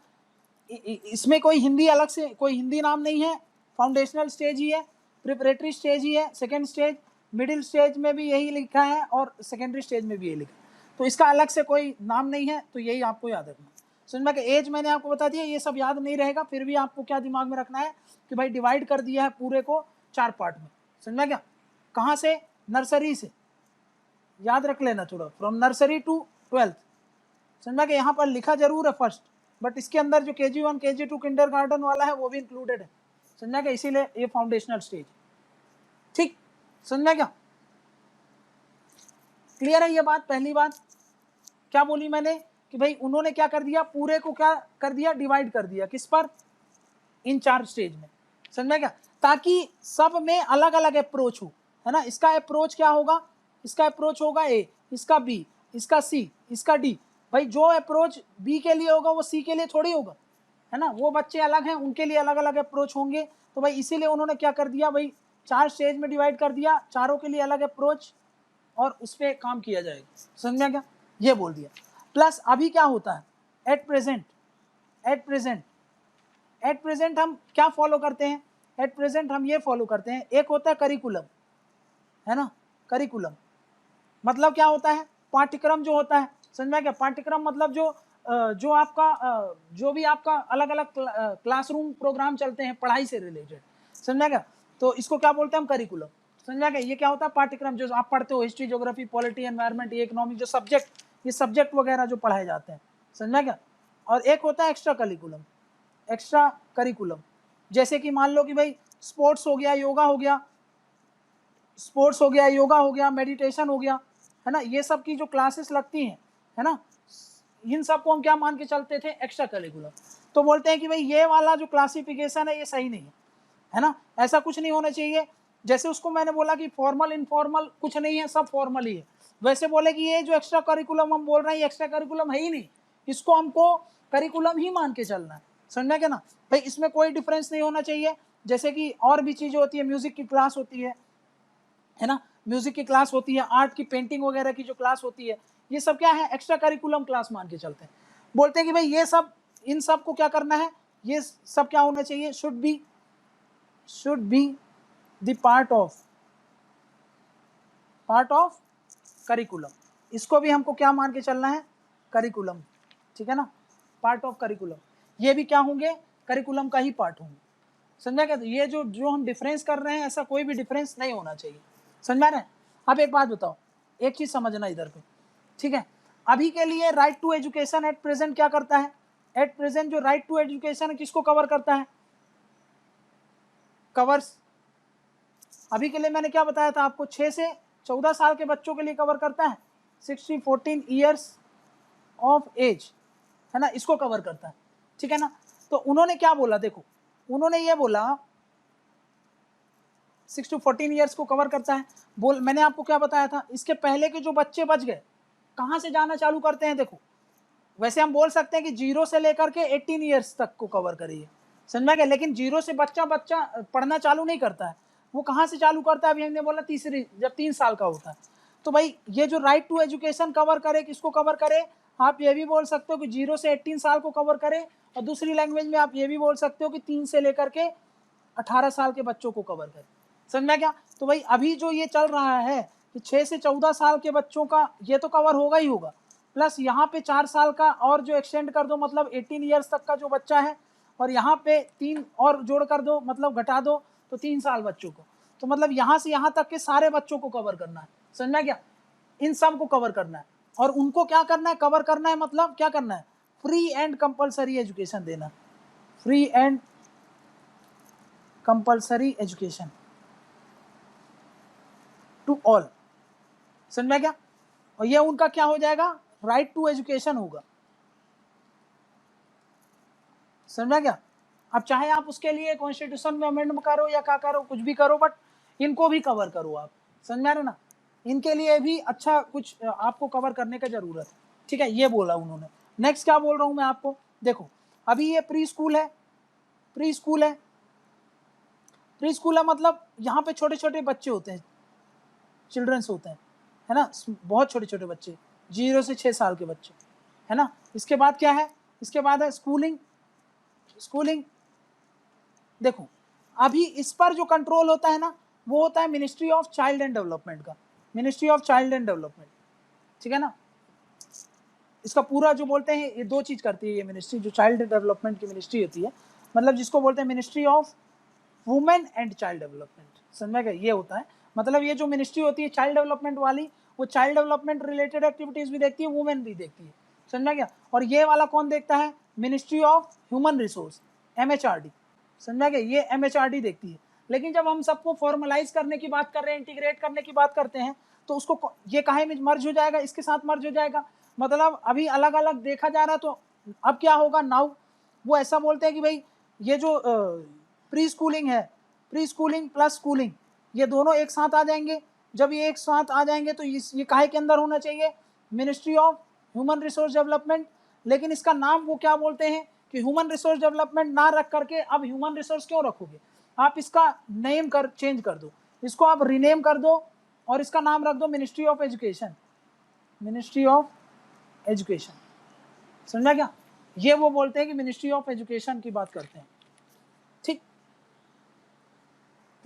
Speaker 1: इसमें कोई हिंदी अलग से कोई हिंदी नाम नहीं है, फाउंडेशनल स्टेज ही है, प्रिपरेटरी स्टेज ही है, सेकेंड स्टेज, मिडिल स्टेज में भी यही लिखा है और सेकेंडरी स्टेज में भी यही लिखा है। तो इसका अलग से कोई नाम नहीं है, तो यही आपको याद रखना। समझ में कि एज मैंने आपको बता दिया, ये सब याद नहीं रहेगा, फिर भी आपको क्या दिमाग में रखना है कि भाई डिवाइड कर दिया है पूरे को 4 पार्ट में, समझ क्या, कहाँ से, नर्सरी से, याद रख लेना थोड़ा, फ्रॉम नर्सरी टू 12th। समझ क्या, यहाँ पर लिखा जरूर है फर्स्ट, बट इसके अंदर जो KG1 KG2 किंडरगार्टन वाला है वो भी इंक्लूडेड है। समझा क्या, इसीलिए ये फाउंडेशनल स्टेज। ठीक, समझा क्या, क्लियर है ये बात। पहली बात क्या बोली मैंने कि भाई उन्होंने क्या कर दिया, पूरे को क्या कर दिया, डिवाइड कर दिया, किस पर, इन 4 स्टेज में। समझा क्या, ताकि सब में अलग अलग अप्रोच हो, है ना। इसका अप्रोच क्या होगा, इसका अप्रोच होगा A, इसका B, इसका C, इसका D। भाई जो अप्रोच B के लिए होगा वो C के लिए थोड़ी होगा, है ना। वो बच्चे अलग हैं, उनके लिए अलग अलग अप्रोच होंगे। तो भाई इसीलिए उन्होंने क्या कर दिया, भाई 4 स्टेज में डिवाइड कर दिया, चारों के लिए अलग अप्रोच, और उस पर काम किया जाएगा। समझा क्या, ये बोल दिया। प्लस अभी क्या होता है, at present, at present, at present हम क्या फॉलो करते हैं, एट प्रेजेंट हम ये फॉलो करते हैं, एक होता है करिकुलम, है ना। करिकुलम मतलब क्या होता है, पाठ्यक्रम जो होता है। समझ में क्या, पाठ्यक्रम मतलब जो आपका जो भी आपका अलग अलग क्लासरूम प्रोग्राम चलते हैं पढ़ाई से रिलेटेड। समझ क्या, तो इसको क्या बोलते हैं हम, करिकुलम। समझ क्या, ये क्या होता है, पाठ्यक्रम जो आप पढ़ते हो, history, geography, polity, environment, economic, जो सब्जेक्ट, ये सब्जेक्ट वगैरह जो पढ़ाए जाते हैं। समझ क्या, और एक होता है एक्स्ट्रा करिकुलम, एक्स्ट्रा करिकुलम, जैसे कि मान लो कि भाई स्पोर्ट्स हो गया, योगा हो गया, स्पोर्ट्स हो गया, योगा हो गया, मेडिटेशन हो गया, है ना। ये सब की जो क्लासेस लगती हैं, है ना, इन सब को हम क्या मान के चलते थे, एक्स्ट्रा करिकुलम। तो बोलते हैं कि भाई ये वाला जो क्लासिफिकेशन है ये सही नहीं है ना, ऐसा कुछ नहीं होना चाहिए। जैसे उसको मैंने बोला कि फॉर्मल इनफॉर्मल कुछ नहीं है, सब फॉर्मल ही है, वैसे बोले कि ये जो एक्स्ट्रा करिकुलम हम बोल रहे हैं ये एक्स्ट्रा करिकुलम है ही नहीं, इसको हमको करिकुलम ही मान के चलना है। समझना क्या ना भाई, इसमें कोई डिफरेंस नहीं होना चाहिए। जैसे कि और भी चीज़ें होती है, म्यूजिक की क्लास होती है ना, म्यूजिक की क्लास होती है, आर्ट की, पेंटिंग वगैरह की जो क्लास होती है, ये सब क्या है, एक्स्ट्रा करिकुलम क्लास मान के चलते हैं। बोलते हैं कि भाई ये सब, इन सब को क्या करना है, ये सब क्या होना चाहिए, should be the part of curriculum. इसको भी हमको क्या मान के चलना है, करिकुलम, ठीक है ना, पार्ट ऑफ करिकुलम। ये भी क्या होंगे, करिकुलम का ही पार्ट होंगे। समझा क्या, तो ये जो हम डिफरेंस कर रहे हैं, ऐसा कोई भी डिफरेंस नहीं होना चाहिए। समझ रहे हैं। अब एक बात बताओ, एक चीज समझना इधर पे, ठीक है। अभी के लिए right to education at present क्या करता है, एट प्रेजेंट जो राइट टू एजुकेशन है किसको कवर करता है, कवर्स, अभी के लिए मैंने क्या बताया था आपको, 6 से 14 साल के बच्चों के लिए कवर करता है, 14 ईयर्स ऑफ एज, है ना, इसको कवर करता है, ठीक है ना। तो उन्होंने क्या बोला, देखो उन्होंने ये बोला 6 to 14 ईयर्स को कवर करता है। मैंने आपको क्या बताया था, इसके पहले के जो बच्चे बच गए कहाँ से जाना चालू करते हैं, देखो वैसे हम बोल सकते हैं कि 0 से लेकर के 18 ईयर्स तक को कवर करिए, समझ में गया। लेकिन 0 से बच्चा पढ़ना चालू नहीं करता है, वो कहाँ से चालू करता है, अभी हमने बोला तीसरी, जब 3 साल का होता है। तो भाई ये जो राइट टू एजुकेशन कवर करे, किसको कवर करे, आप ये भी बोल सकते हो कि 0 से 18 साल को कवर करे, और दूसरी लैंग्वेज में आप ये भी बोल सकते हो कि 3 से लेकर के 18 साल के बच्चों को कवर करे। समझ में क्या, तो भाई अभी जो ये चल रहा है कि 6 से 14 साल के बच्चों का ये तो कवर होगा ही होगा, प्लस यहाँ पे 4 साल का और जो एक्सटेंड कर दो, मतलब 18 ईयर्स तक का जो बच्चा है, और यहाँ पे 3 और जोड़ कर दो, मतलब घटा दो, तो 3 साल बच्चों को, तो मतलब यहाँ से यहाँ तक के सारे बच्चों को कवर करना है। समझना क्या, इन सब को कवर करना है, और उनको क्या करना है, कवर करना है, मतलब क्या करना है, फ्री एंड कंपलसरी एजुकेशन देना, free and compulsory education to all. समझ में क्या, और ये उनका क्या हो जाएगा, राइट टू एजुकेशन होगा। समझा क्या, अब चाहे आप उसके लिए कॉन्स्टिट्यूशन में अमेंडमेंट करो या क्या करो, कुछ भी करो, बट इनको भी कवर करो आप। समझ में आ रहा ना, इनके लिए भी अच्छा कुछ आपको कवर करने का जरूरत है, ठीक है, ये बोला उन्होंने। नेक्स्ट क्या बोल रहा हूं मैं आपको, देखो अभी ये प्री स्कूल है, प्री स्कूल है, प्री स्कूल है मतलब यहाँ पे छोटे छोटे बच्चे होते हैं, चिल्ड्रंस होते हैं, है ना, बहुत छोटे छोटे बच्चे, 0 से 6 साल के बच्चे, है ना। इसके बाद क्या है, इसके बाद है स्कूलिंग, स्कूलिंग देखो अभी इस पर जो कंट्रोल होता है ना, वो होता है ministry of child and development का, ministry of child and development, ठीक है ना। इसका पूरा जो बोलते हैं ये 2 चीज करती है ये मिनिस्ट्री, जो चाइल्ड डेवलपमेंट की मिनिस्ट्री होती है, मतलब जिसको बोलते हैं ministry of women and child development. समझ में गया, ये होता है। मतलब ये जो मिनिस्ट्री होती है चाइल्ड डेवलपमेंट वाली, वो चाइल्ड डेवलपमेंट रिलेटेड एक्टिविटीज भी देखती है, वुमेन भी देखती है, समझ में गया। और ये वाला कौन देखता है, ministry of human resource, MHRD, समझ में गया, ये MHRD देखती है। लेकिन जब हम सबको फॉर्मलाइज करने की बात कर रहे हैं, इंटीग्रेट करने की बात करते हैं, तो उसको ये काहे में मर्ज हो जाएगा, इसके साथ मर्ज हो जाएगा। मतलब अभी अलग अलग देखा जा रहा, तो अब क्या होगा, नाउ वो ऐसा बोलते हैं कि भाई ये जो प्री स्कूलिंग है, प्री स्कूलिंग प्लस स्कूलिंग, ये दोनों एक साथ आ जाएंगे। जब ये एक साथ आ जाएंगे तो ये काहे के अंदर होना चाहिए, ministry of human resource development. लेकिन इसका नाम वो क्या बोलते हैं कि ह्यूमन रिसोर्स डेवलपमेंट ना रख करके अब ह्यूमन रिसोर्स क्यों रखोगे, आप इसका नेम चेंज कर दो, इसको आप रीनेम कर दो और इसका नाम रख दो ministry of education, ministry of education, समझा क्या। ये वो बोलते हैं कि मिनिस्ट्री ऑफ एजुकेशन की बात करते हैं, ठीक,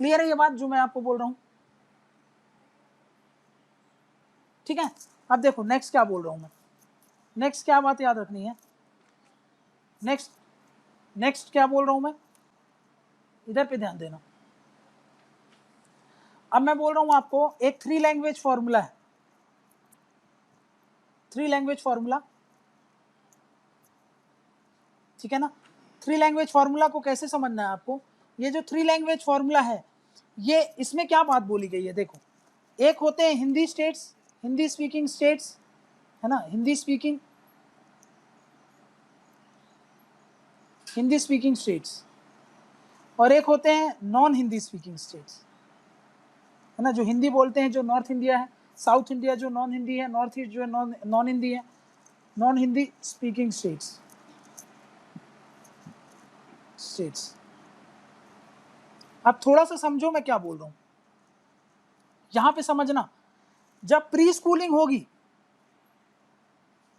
Speaker 1: क्लियर है ये बात जो मैं आपको बोल रहा हूं, ठीक है। अब देखो नेक्स्ट क्या बोल रहा हूं मैं, नेक्स्ट क्या बात याद रखनी है, नेक्स्ट क्या बोल रहा हूं मैं, इधर पे ध्यान देना। अब मैं बोल रहा हूं आपको एक 3 लैंग्वेज फॉर्मूला है, 3 लैंग्वेज फॉर्मूला, ठीक है ना। 3 लैंग्वेज फॉर्मूला को कैसे समझना है आपको, ये जो 3 लैंग्वेज फॉर्मूला है, ये इसमें क्या बात बोली गई है, देखो एक होते हैं Hindi states, Hindi speaking states, है ना, हिंदी स्पीकिंग स्टेट्स, और एक होते हैं नॉन हिंदी स्पीकिंग स्टेट्स, है ना, जो हिंदी बोलते हैं, जो नॉर्थ इंडिया है, साउथ इंडिया जो नॉन हिंदी है, नॉर्थ ईस्ट जो नॉन हिंदी है, नॉन हिंदी स्पीकिंग स्टेट्स। अब थोड़ा सा समझो मैं क्या बोल रहा हूं, यहां पे समझना, जब प्री स्कूलिंग होगी,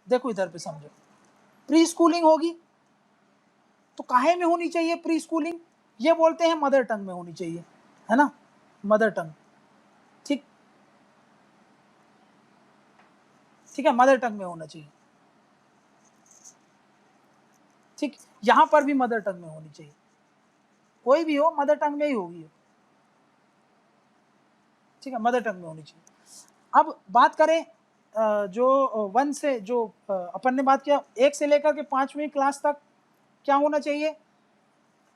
Speaker 1: देखो इधर पे समझो, प्री स्कूलिंग होगी तो काहे में होनी चाहिए प्री स्कूलिंग, ये बोलते हैं मदर टंग में होनी चाहिए, है ना, मदर टंग, ठीक, ठीक है, मदर टंग में होना चाहिए, ठीक, यहां पर भी मदर टंग में होनी चाहिए, कोई भी हो मदर टंग में ही होगी, ठीक है, मदर टंग में होनी चाहिए। अब बात करें जो 1 से जो अपन ने बात किया 1 से लेकर के 5वीं क्लास तक क्या होना चाहिए,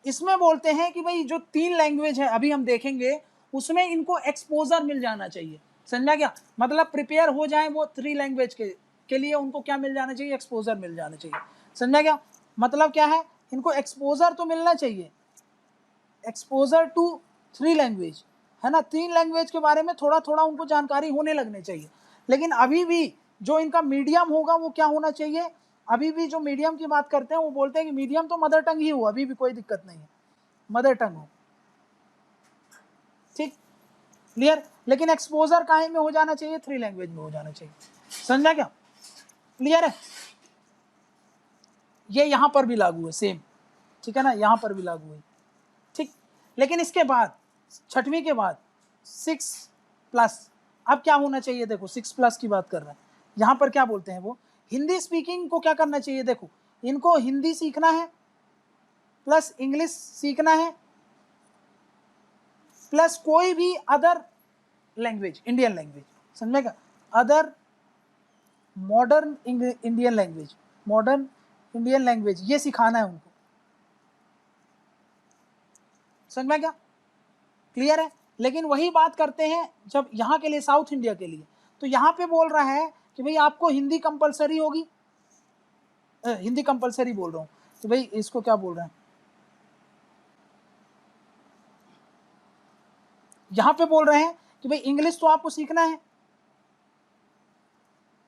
Speaker 1: इसमें बोलते हैं कि भाई जो 3 लैंग्वेज है अभी हम देखेंगे, उसमें इनको एक्सपोजर मिल जाना चाहिए, समझा क्या, मतलब प्रिपेयर हो जाए वो 3 लैंग्वेज के लिए उनको क्या मिल जाना चाहिए, एक्सपोजर मिल जाना चाहिए, समझा क्या, मतलब क्या है, इनको एक्सपोजर तो मिलना चाहिए, एक्सपोजर टू 3 लैंग्वेज, है ना, 3 लैंग्वेज के बारे में थोड़ा थोड़ा उनको जानकारी होने लगने चाहिए। लेकिन अभी भी जो इनका मीडियम होगा वो क्या होना चाहिए, अभी भी जो मीडियम की बात करते हैं वो बोलते हैं कि मीडियम तो मदर टंग ही हो, अभी भी कोई दिक्कत नहीं है, मदर टंग हो, ठीक, क्लियर। लेकिन एक्सपोजर काहे में हो जाना चाहिए, 3 लैंग्वेज में हो जाना चाहिए, समझा क्या, क्लियर है। ये यहां पर भी लागू है सेम, ठीक है ना, यहां पर भी लागू है, ठीक। लेकिन इसके बाद 6वीं के बाद 6+, अब क्या होना चाहिए, देखो 6+ की बात कर रहे हैं, यहां पर क्या बोलते हैं वो, हिंदी स्पीकिंग को क्या करना चाहिए, देखो इनको हिंदी सीखना है प्लस इंग्लिश सीखना है प्लस कोई भी अदर लैंग्वेज, इंडियन लैंग्वेज, समझेगा, other modern Indian language, modern Indian language, ये सिखाना है उनको, समझ में क्या, क्लियर है। लेकिन वही बात करते हैं जब यहाँ के लिए, साउथ इंडिया के लिए, तो यहाँ पे बोल रहा है कि भाई आपको हिंदी कंपलसरी होगी, हिंदी कंपलसरी बोल रहा हूँ, तो भाई इसको क्या बोल रहे हैं, यहाँ पे बोल रहे हैं कि भाई इंग्लिश तो आपको सीखना है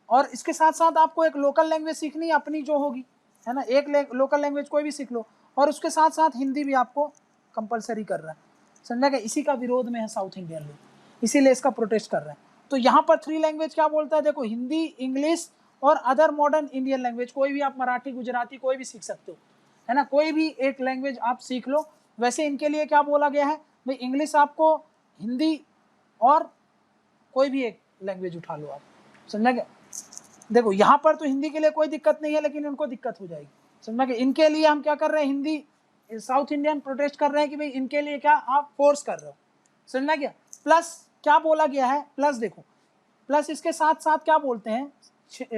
Speaker 1: और इसके साथ साथ आपको एक लोकल लैंग्वेज सीखनी है अपनी जो होगी, है ना, एक लोकल लैंग्वेज कोई भी सीख लो, और उसके साथ साथ हिंदी भी आपको कंपलसरी कर रहा है, समझा क्या, इसी का विरोध में है साउथ इंडियन लोग, इसीलिए इसका प्रोटेस्ट कर रहे हैं। तो यहाँ पर 3 लैंग्वेज क्या बोलता है, देखो हिंदी, इंग्लिश और अदर मॉडर्न इंडियन लैंग्वेज, कोई भी आप मराठी, गुजराती कोई भी सीख सकते हो, है ना, कोई भी एक लैंग्वेज आप सीख लो। वैसे इनके लिए क्या बोला गया है भाई, इंग्लिश आपको, हिंदी और कोई भी एक लैंग्वेज उठा लो आप, समझा क्या। देखो यहाँ पर तो हिंदी के लिए कोई दिक्कत नहीं है, लेकिन इनको दिक्कत हो जाएगी, समझा क्या, इनके लिए हम क्या कर रहे हैं, हिंदी, साउथ इंडियन प्रोटेस्ट कर रहे हैं कि भाई इनके लिए क्या आप फोर्स कर रहे हो, समझ में गया। प्लस क्या बोला गया है, प्लस देखो, प्लस इसके साथ साथ क्या बोलते हैं,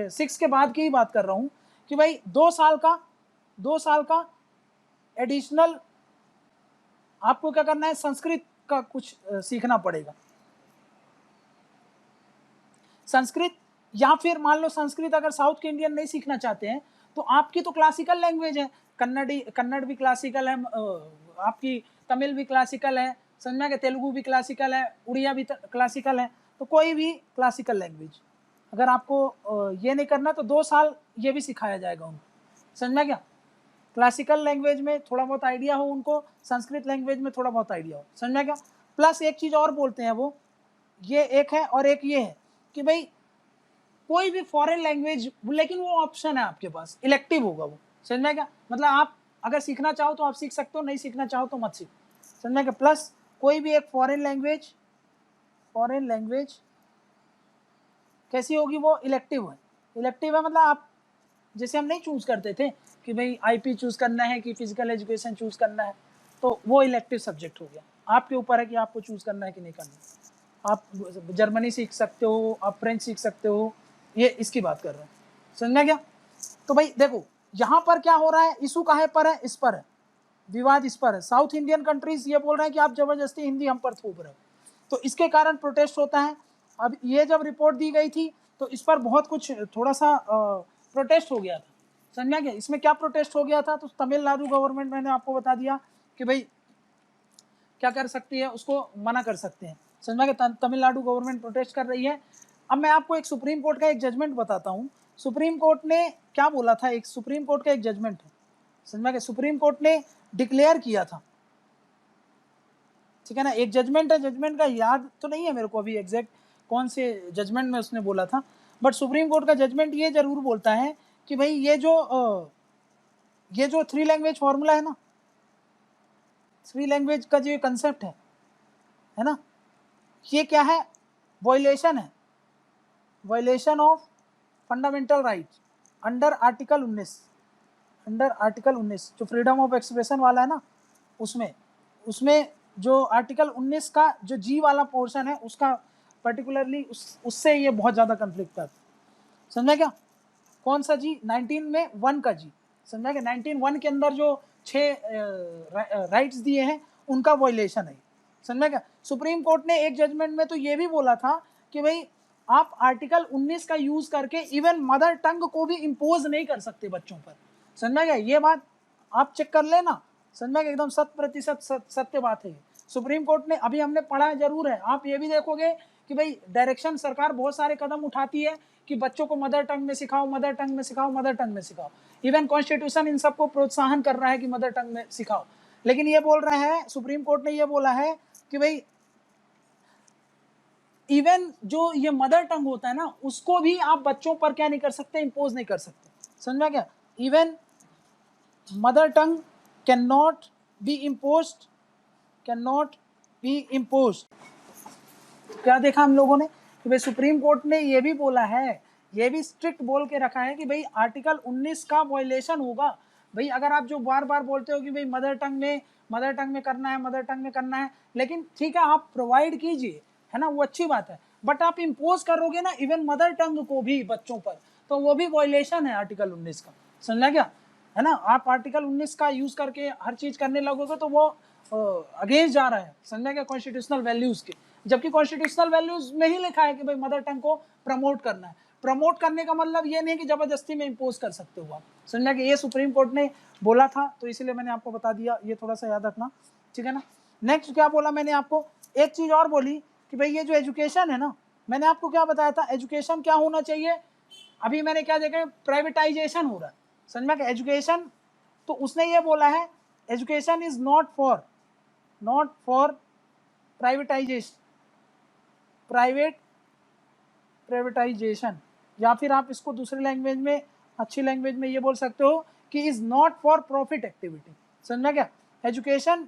Speaker 1: 6 के बाद की ही बात कर रहा हूं कि भाई 2 साल का एडिशनल आपको क्या करना है, संस्कृत का कुछ सीखना पड़ेगा, संस्कृत। या फिर मान लो संस्कृत अगर साउथ के इंडियन नहीं सीखना चाहते हैं तो आपकी तो क्लासिकल लैंग्वेज है, कन्नड़ भी क्लासिकल है, आपकी तमिल भी क्लासिकल है, समझ में कि तेलुगु भी क्लासिकल है, उड़िया भी क्लासिकल है, तो कोई भी क्लासिकल लैंग्वेज अगर आपको ये नहीं करना तो 2 साल ये भी सिखाया जाएगा उनको, समझ में क्या। क्लासिकल लैंग्वेज में थोड़ा बहुत आइडिया हो उनको, संस्कृत लैंग्वेज में थोड़ा बहुत आइडिया हो, समझ में क्या। प्लस एक चीज़ और बोलते हैं वो, ये एक है और एक ये है कि भाई कोई भी फॉरेन लैंग्वेज, लेकिन वो ऑप्शन है आपके पास, इलेक्टिव होगा वो, समझ में क्या। मतलब आप अगर सीखना चाहो तो आप सीख सकते हो, नहीं सीखना चाहो तो मत सीखो, समझ में क्या। प्लस कोई भी एक फॉरेन लैंग्वेज कैसी होगी, वो इलेक्टिव है। इलेक्टिव है मतलब आप, जैसे हम नहीं चूज करते थे कि भाई आईपी चूज करना है कि फिजिकल एजुकेशन चूज करना है, तो वो इलेक्टिव सब्जेक्ट हो गया। आपके ऊपर है कि आपको चूज करना है कि नहीं करना। आप जर्मनी सीख सकते हो, आप फ्रेंच सीख सकते हो, ये इसकी बात कर रहे हैं, समझ में क्या। तो भाई देखो यहाँ पर क्या हो रहा है, इशू काहे पर है, इस पर है, विवाद इस पर है। साउथ इंडियन कंट्रीज ये बोल रहे हैं कि आप जबरदस्ती हिंदी हम पर थोप रहे हो, तो इसके कारण प्रोटेस्ट होता है। अब ये जब रिपोर्ट दी गई थी तो इस पर बहुत कुछ थोड़ा सा प्रोटेस्ट हो गया था, समझ में गया। इसमें क्या प्रोटेस्ट हो गया था, तो तमिलनाडु गवर्नमेंट, मैंने आपको बता दिया कि भाई क्या कर सकती है, उसको मना कर सकते हैं, समझ में गया। तमिलनाडु गवर्नमेंट प्रोटेस्ट कर रही है। अब मैं आपको एक सुप्रीम कोर्ट का एक जजमेंट बताता हूँ। सुप्रीम कोर्ट ने क्या बोला था, एक सुप्रीम कोर्ट का एक जजमेंट है, समझ में गया। सुप्रीम कोर्ट ने डिक्लेयर किया था, ठीक है ना, एक जजमेंट है, जजमेंट का याद तो नहीं है मेरे को अभी एग्जैक्ट कौन से जजमेंट में उसने बोला था, बट सुप्रीम कोर्ट का जजमेंट ये जरूर बोलता है कि भाई ये जो 3 लैंग्वेज फॉर्मूला है ना, 3 लैंग्वेज का जो कंसेप्ट है ना, ये क्या है, वायलेशन है, violation of fundamental right under article 19 जो फ्रीडम ऑफ एक्सप्रेशन वाला है ना, उसमें जो आर्टिकल 19 का जो जी वाला पोर्शन है उसका पर्टिकुलरली उससे ये बहुत ज़्यादा कन्फ्लिक्ट करता है, समझा क्या। कौन सा जी, 19 में 1 का जी, समझा क्या। 19(1) के अंदर जो 6 राइट्स दिए हैं उनका वायलेशन है, समझा क्या। सुप्रीम कोर्ट ने एक जजमेंट में तो ये भी बोला था कि भाई आप आर्टिकल 19 का यूज करके इवन मदर टंग को भी इम्पोज नहीं कर सकते बच्चों पर, समझा क्या। ये बात आप चेक कर लेना, समझा क्या, एकदम 100% सत्य बात है। सुप्रीम कोर्ट ने, अभी हमने पढ़ा जरूर है, आप ये भी देखोगे कि भाई डायरेक्शन सरकार बहुत सारे कदम उठाती है कि बच्चों को मदर टंग में सिखाओ, मदर टंग में सिखाओ, मदर टंग में सिखाओ। इवन कॉन्स्टिट्यूशन इन सबको प्रोत्साहन कर रहा है कि मदर टंग में सिखाओ, लेकिन ये बोल रहे हैं, सुप्रीम कोर्ट ने ये बोला है कि भाई इवन जो ये मदर टंग होता है ना, उसको भी आप बच्चों पर क्या नहीं कर सकते, इम्पोज नहीं कर सकते, समझ में क्या। Even mother tongue can not be imposed, क्या देखा हम लोगों ने कि भाई सुप्रीम कोर्ट ने ये भी बोला है, ये भी स्ट्रिक्ट बोल के रखा है कि भाई आर्टिकल 19 का वायलेशन होगा। भाई अगर आप जो बार बार बोलते हो कि भाई मदर टंग में करना है, मदर टंग में करना है, लेकिन ठीक है आप प्रोवाइड कीजिए, है ना, वो अच्छी बात है, बट आप इम्पोज करोगे ना इवन मदर टंग को भी बच्चों पर, तो वो भी वायलेशन है आर्टिकल 19 का, समझा क्या, है ना। आप आर्टिकल 19 का यूज करके हर चीज करने लगोगे तो वो अगेंस्ट जा रहा है, समझा क्या, कॉन्स्टिट्यूशनल वैल्यूज के। जबकि कॉन्स्टिट्यूशनल वैल्यूज में ही लिखा है कि भाई मदर टंग को प्रमोट करना है। प्रमोट करने का मतलब ये नहीं कि जबरदस्ती में इम्पोज कर सकते हो आप, समझा कि ये सुप्रीम कोर्ट ने बोला था, तो इसीलिए मैंने आपको बता दिया, ये थोड़ा सा याद रखना, ठीक है ना। नेक्स्ट क्या बोला मैंने आपको, एक चीज और बोली कि भाई ये जो एजुकेशन है ना, मैंने आपको क्या बताया था, एजुकेशन क्या होना चाहिए। अभी मैंने क्या देखा, प्राइवेटाइजेशन हो रहा है, समझ में, एजुकेशन, तो उसने ये बोला है education is not for privatisation, या फिर आप इसको दूसरी लैंग्वेज में, अच्छी लैंग्वेज में ये बोल सकते हो कि is not for profit activity, समझा क्या। Education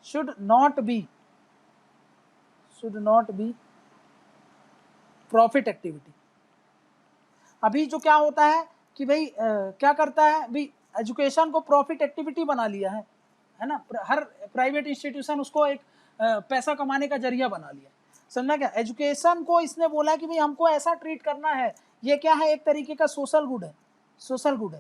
Speaker 1: should not be profit activity. अभी जो क्या होता है कि भाई क्या करता है, भाई एजुकेशन को प्रॉफिट एक्टिविटी बना लिया है है ना, हर प्राइवेट इंस्टीट्यूशन उसको एक पैसा कमाने का जरिया बना लिया, समझना क्या। एजुकेशन को इसने बोला कि भाई हमको ऐसा ट्रीट करना है, ये क्या है, एक तरीके का सोशल गुड है, सोशल गुड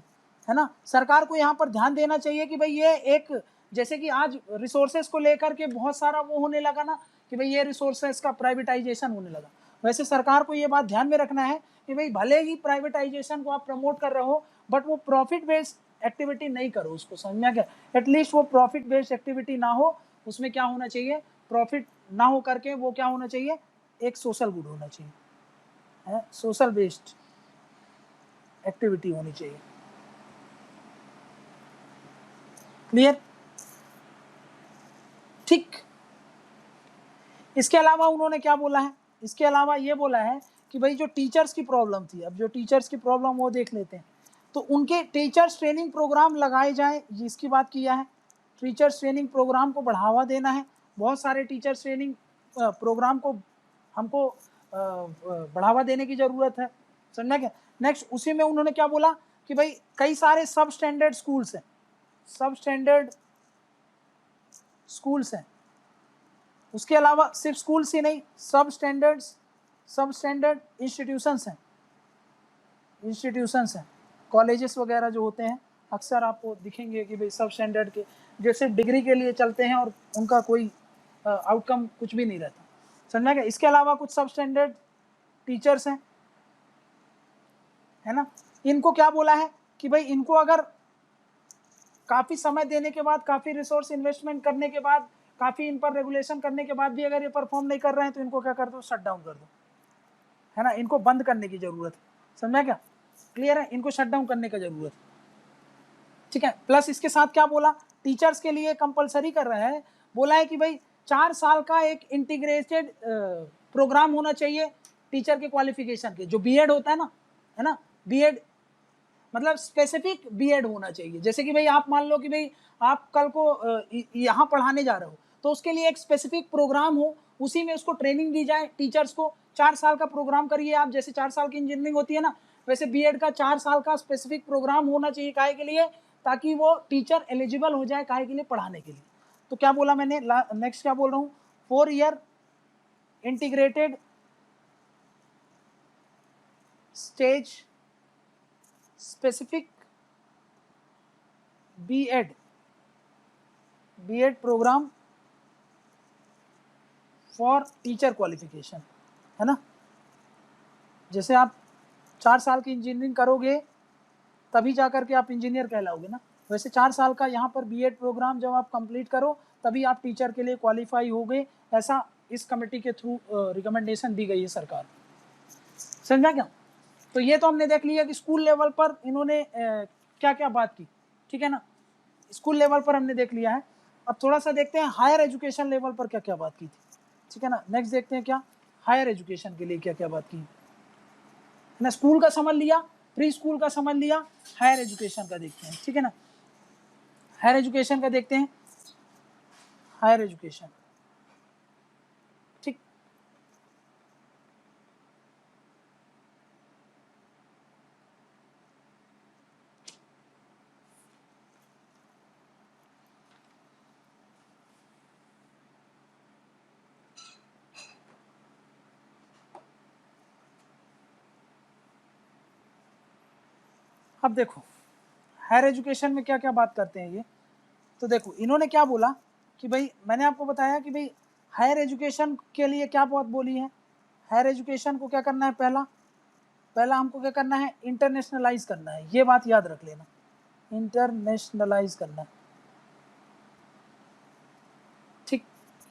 Speaker 1: है ना। सरकार को यहाँ पर ध्यान देना चाहिए कि भाई ये एक, जैसे कि आज रिसोर्सेज को लेकर के बहुत सारा वो होने लगा ना कि भाई ये रिसोर्सेज का प्राइवेटाइजेशन होने लगा, वैसे सरकार को ये बात ध्यान में रखना है कि भाई भले ही प्राइवेटाइजेशन को आप प्रमोट कर रहे हो, बट वो प्रॉफिट बेस्ड एक्टिविटी नहीं करो उसको, समझना क्या। एटलीस्ट वो प्रॉफिट बेस्ड एक्टिविटी ना हो, उसमें क्या होना चाहिए, प्रॉफिट ना हो करके वो क्या होना चाहिए, एक सोशल गुड होना चाहिए, है, सोशल बेस्ड एक्टिविटी होनी चाहिए। क्लियर, ठीक। इसके अलावा उन्होंने क्या बोला है, इसके अलावा ये बोला है कि भाई जो टीचर्स की प्रॉब्लम थी, अब जो टीचर्स की प्रॉब्लम वो देख लेते हैं, तो उनके टीचर्स ट्रेनिंग प्रोग्राम लगाए जाएं, जिसकी बात किया है। टीचर्स ट्रेनिंग प्रोग्राम को बढ़ावा देना है, बहुत सारे टीचर्स ट्रेनिंग प्रोग्राम को हमको बढ़ावा देने की ज़रूरत है, समझना क्या। नेक्स्ट उसी में उन्होंने क्या बोला कि भाई कई सारे सब स्टैंडर्ड स्कूल्स हैं, सब स्टैंडर्ड स्कूल्स हैं, उसके अलावा सिर्फ स्कूल्स ही नहीं, सब स्टैंडर्ड इंस्टीट्यूशंस हैं, कॉलेजेस वगैरह जो होते हैं, अक्सर आपको दिखेंगे कि भाई सब स्टैंडर्ड के जैसे डिग्री के लिए चलते हैं और उनका कोई आउटकम कुछ भी नहीं रहता, समझना क्या। इसके अलावा कुछ सब स्टैंडर्ड टीचर्स हैं, है ना, इनको क्या बोला है कि भाई इनको अगर काफ़ी समय देने के बाद, काफ़ी रिसोर्स इन्वेस्टमेंट करने के बाद, काफ़ी इन पर रेगुलेशन करने के बाद भी अगर ये परफॉर्म नहीं कर रहे हैं तो इनको क्या कर दो, शट डाउन कर दो, है ना, इनको बंद करने की ज़रूरत है, समझा क्या। क्लियर है, इनको शट डाउन करने की ज़रूरत है, ठीक है। प्लस इसके साथ क्या बोला, टीचर्स के लिए कंपलसरी कर रहा है, बोला है कि भाई 4 साल का एक इंटीग्रेटेड प्रोग्राम होना चाहिए टीचर के क्वालिफिकेशन के, जो बीएड होता है ना, बीएड मतलब स्पेसिफिक बीएड होना चाहिए। जैसे कि भाई आप मान लो कि भाई आप कल को यहाँ पढ़ाने जा रहे हो, तो उसके लिए एक स्पेसिफिक प्रोग्राम हो, उसी में उसको ट्रेनिंग दी जाए टीचर्स को। 4 साल का प्रोग्राम करिए आप, जैसे 4 साल की इंजीनियरिंग होती है ना, वैसे बीएड का 4 साल का स्पेसिफिक प्रोग्राम होना चाहिए, काहे के लिए, ताकि वो टीचर एलिजिबल हो जाए, काहे के लिए, पढ़ाने के लिए। तो क्या बोला मैंने, नेक्स्ट क्या बोल रहा हूँ, 4 year integrated stage specific BEd program for teacher qualification, है ना। जैसे आप 4 साल की इंजीनियरिंग करोगे तभी जा कर के आप इंजीनियर कहलाओगे ना, वैसे 4 साल का यहाँ पर बीएड प्रोग्राम जब आप कंप्लीट करो तभी आप टीचर के लिए क्वालिफाई हो गए, ऐसा इस कमेटी के थ्रू रिकमेंडेशन दी गई है सरकार, समझा क्या। तो ये तो हमने देख लिया कि स्कूल लेवल पर इन्होंने क्या क्या बात की, ठीक है ना, स्कूल लेवल पर हमने देख लिया है। अब थोड़ा सा देखते हैं हायर एजुकेशन लेवल पर क्या क्या बात की थी, ठीक है ना। नेक्स्ट देखते हैं क्या हायर एजुकेशन के लिए क्या क्या बात की है ना। स्कूल का समझ लिया, प्री स्कूल का समझ लिया, हायर एजुकेशन का देखते हैं, ठीक है ना। हायर एजुकेशन का देखते हैं, हायर एजुकेशन, ठीक। अब देखो हायर एजुकेशन में क्या क्या बात करते हैं ये, तो देखो इन्होंने क्या बोला कि भाई मैंने आपको बताया कि भाई हायर एजुकेशन के लिए क्या बात बोली है। हायर एजुकेशन को क्या करना है, पहला हमको क्या करना है, इंटरनेशनलाइज करना है, ये बात याद रख लेना, इंटरनेशनलाइज करना है, ठीक,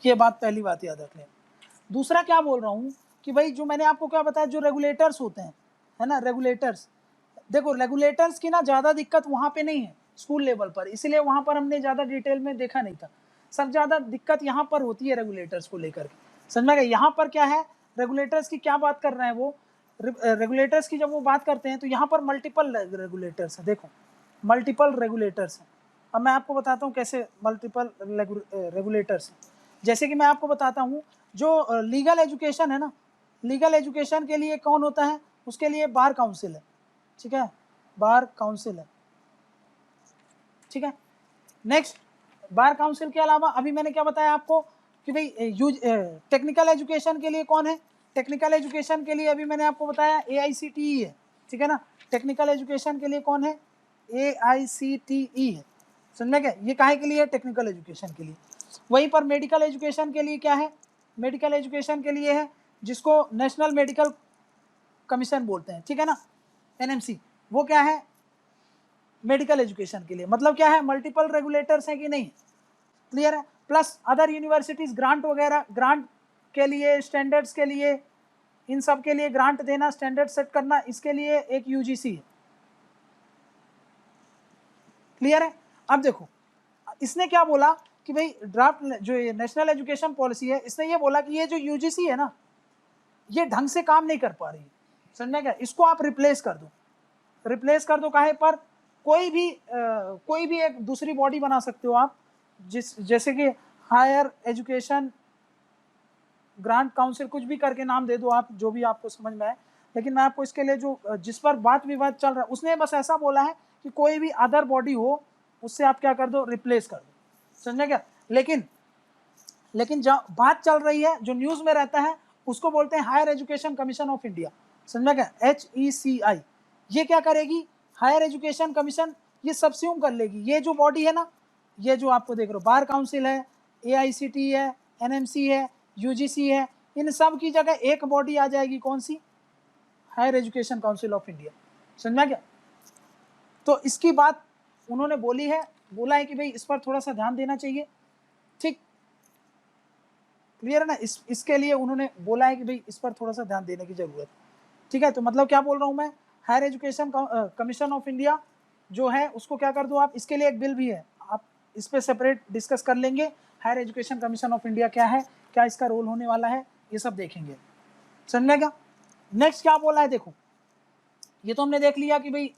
Speaker 1: ये बात पहली बात याद रख लेना। दूसरा क्या बोल रहा हूँ कि भाई जो मैंने आपको क्या बताया, जो रेगुलेटर्स होते हैं, है ना, रेगुलेटर्स, देखो रेगुलेटर्स की ना ज़्यादा दिक्कत वहाँ पे नहीं है स्कूल लेवल पर, इसलिए वहाँ पर हमने ज़्यादा डिटेल में देखा नहीं था। सब ज़्यादा दिक्कत यहाँ पर होती है रेगुलेटर्स को लेकर के, समझ में गया। यहाँ पर क्या है, रेगुलेटर्स की क्या बात कर रहे हैं वो, रेगुलेटर्स की जब वो बात करते हैं तो यहाँ पर मल्टीपल रेगुलेटर्स हैं, देखो मल्टीपल रेगुलेटर्स हैं। अब मैं आपको बताता हूँ कैसे मल्टीपल रेगुलेटर्स हैं। जैसे कि मैं आपको बताता हूँ, जो लीगल एजुकेशन है ना, लीगल एजुकेशन के लिए कौन होता है, उसके लिए बार काउंसिल है, ठीक है, बार काउंसिल है, ठीक है। नेक्स्ट बार काउंसिल के अलावा अभी मैंने क्या बताया आपको कि भाई टेक्निकल एजुकेशन के लिए कौन है, टेक्निकल एजुकेशन के लिए अभी मैंने आपको बताया AICTE है, ठीक है ना। टेक्निकल एजुकेशन के लिए कौन है, AICTE है, समझ क्या, ये काहे के लिए है, टेक्निकल एजुकेशन के लिए। वहीं पर मेडिकल एजुकेशन के लिए क्या है, मेडिकल एजुकेशन के लिए है जिसको नेशनल मेडिकल कमीशन बोलते हैं, ठीक है ना, NMC, वो क्या है, मेडिकल एजुकेशन के लिए। मतलब क्या है, मल्टीपल रेगुलेटर्स हैं कि नहीं, क्लियर है। प्लस अदर यूनिवर्सिटीज ग्रांट वगैरह, ग्रांट के लिए, स्टैंडर्ड्स के लिए, इन सब के लिए ग्रांट देना, स्टैंडर्ड सेट करना, इसके लिए एक UGC है, क्लियर है। अब देखो इसने क्या बोला कि भाई ड्राफ्ट जो नेशनल एजुकेशन पॉलिसी है, इसने ये बोला कि ये जो UGC है ना, ये ढंग से काम नहीं कर पा रही है, समझा क्या, इसको आप रिप्लेस कर दो, रिप्लेस कर दो काहे पर, कोई भी एक दूसरी बॉडी बना सकते हो आप, जैसे कि हायर एजुकेशन ग्रांट काउंसिल, कुछ भी करके नाम दे दो आप, जो भी आपको समझ में आए। लेकिन मैं आपको इसके लिए जो जिस पर बात विवाद चल रहा है, उसने बस ऐसा बोला है कि कोई भी अदर बॉडी हो उससे आप क्या कर दो, रिप्लेस कर दो, समझे क्या। लेकिन जब बात चल रही है, जो न्यूज़ में रहता है, उसको बोलते हैं higher education commission of India, समझा क्या, HECI। ये क्या करेगी, हायर एजुकेशन कमीशन ये सबस्यूम कर लेगी, ये जो बॉडी है ना, ये जो आपको देख रहे हो, बार काउंसिल है, AICTE है, NMC है, UGC है, इन सब की जगह एक बॉडी आ जाएगी, कौन सी, higher education council of India, समझा क्या। तो इसकी बात उन्होंने बोली है, बोला है कि भाई इस पर थोड़ा सा ध्यान देना चाहिए, ठीक, क्लियर है ना। इसके लिए उन्होंने बोला है कि भाई इस पर थोड़ा सा ध्यान देने की जरूरत, ठीक है। तो मतलब क्या बोल रहा हूँ मैं, higher education commission of India जो है उसको क्या कर दो आप, इसके लिए एक बिल भी है, आप इस पर सेपरेट डिस्कस कर लेंगे, higher education commission of India क्या है, क्या इसका रोल होने वाला है, ये सब देखेंगे, समझ क्या। नेक्स्ट क्या बोला है, देखो ये तो हमने देख लिया कि भाई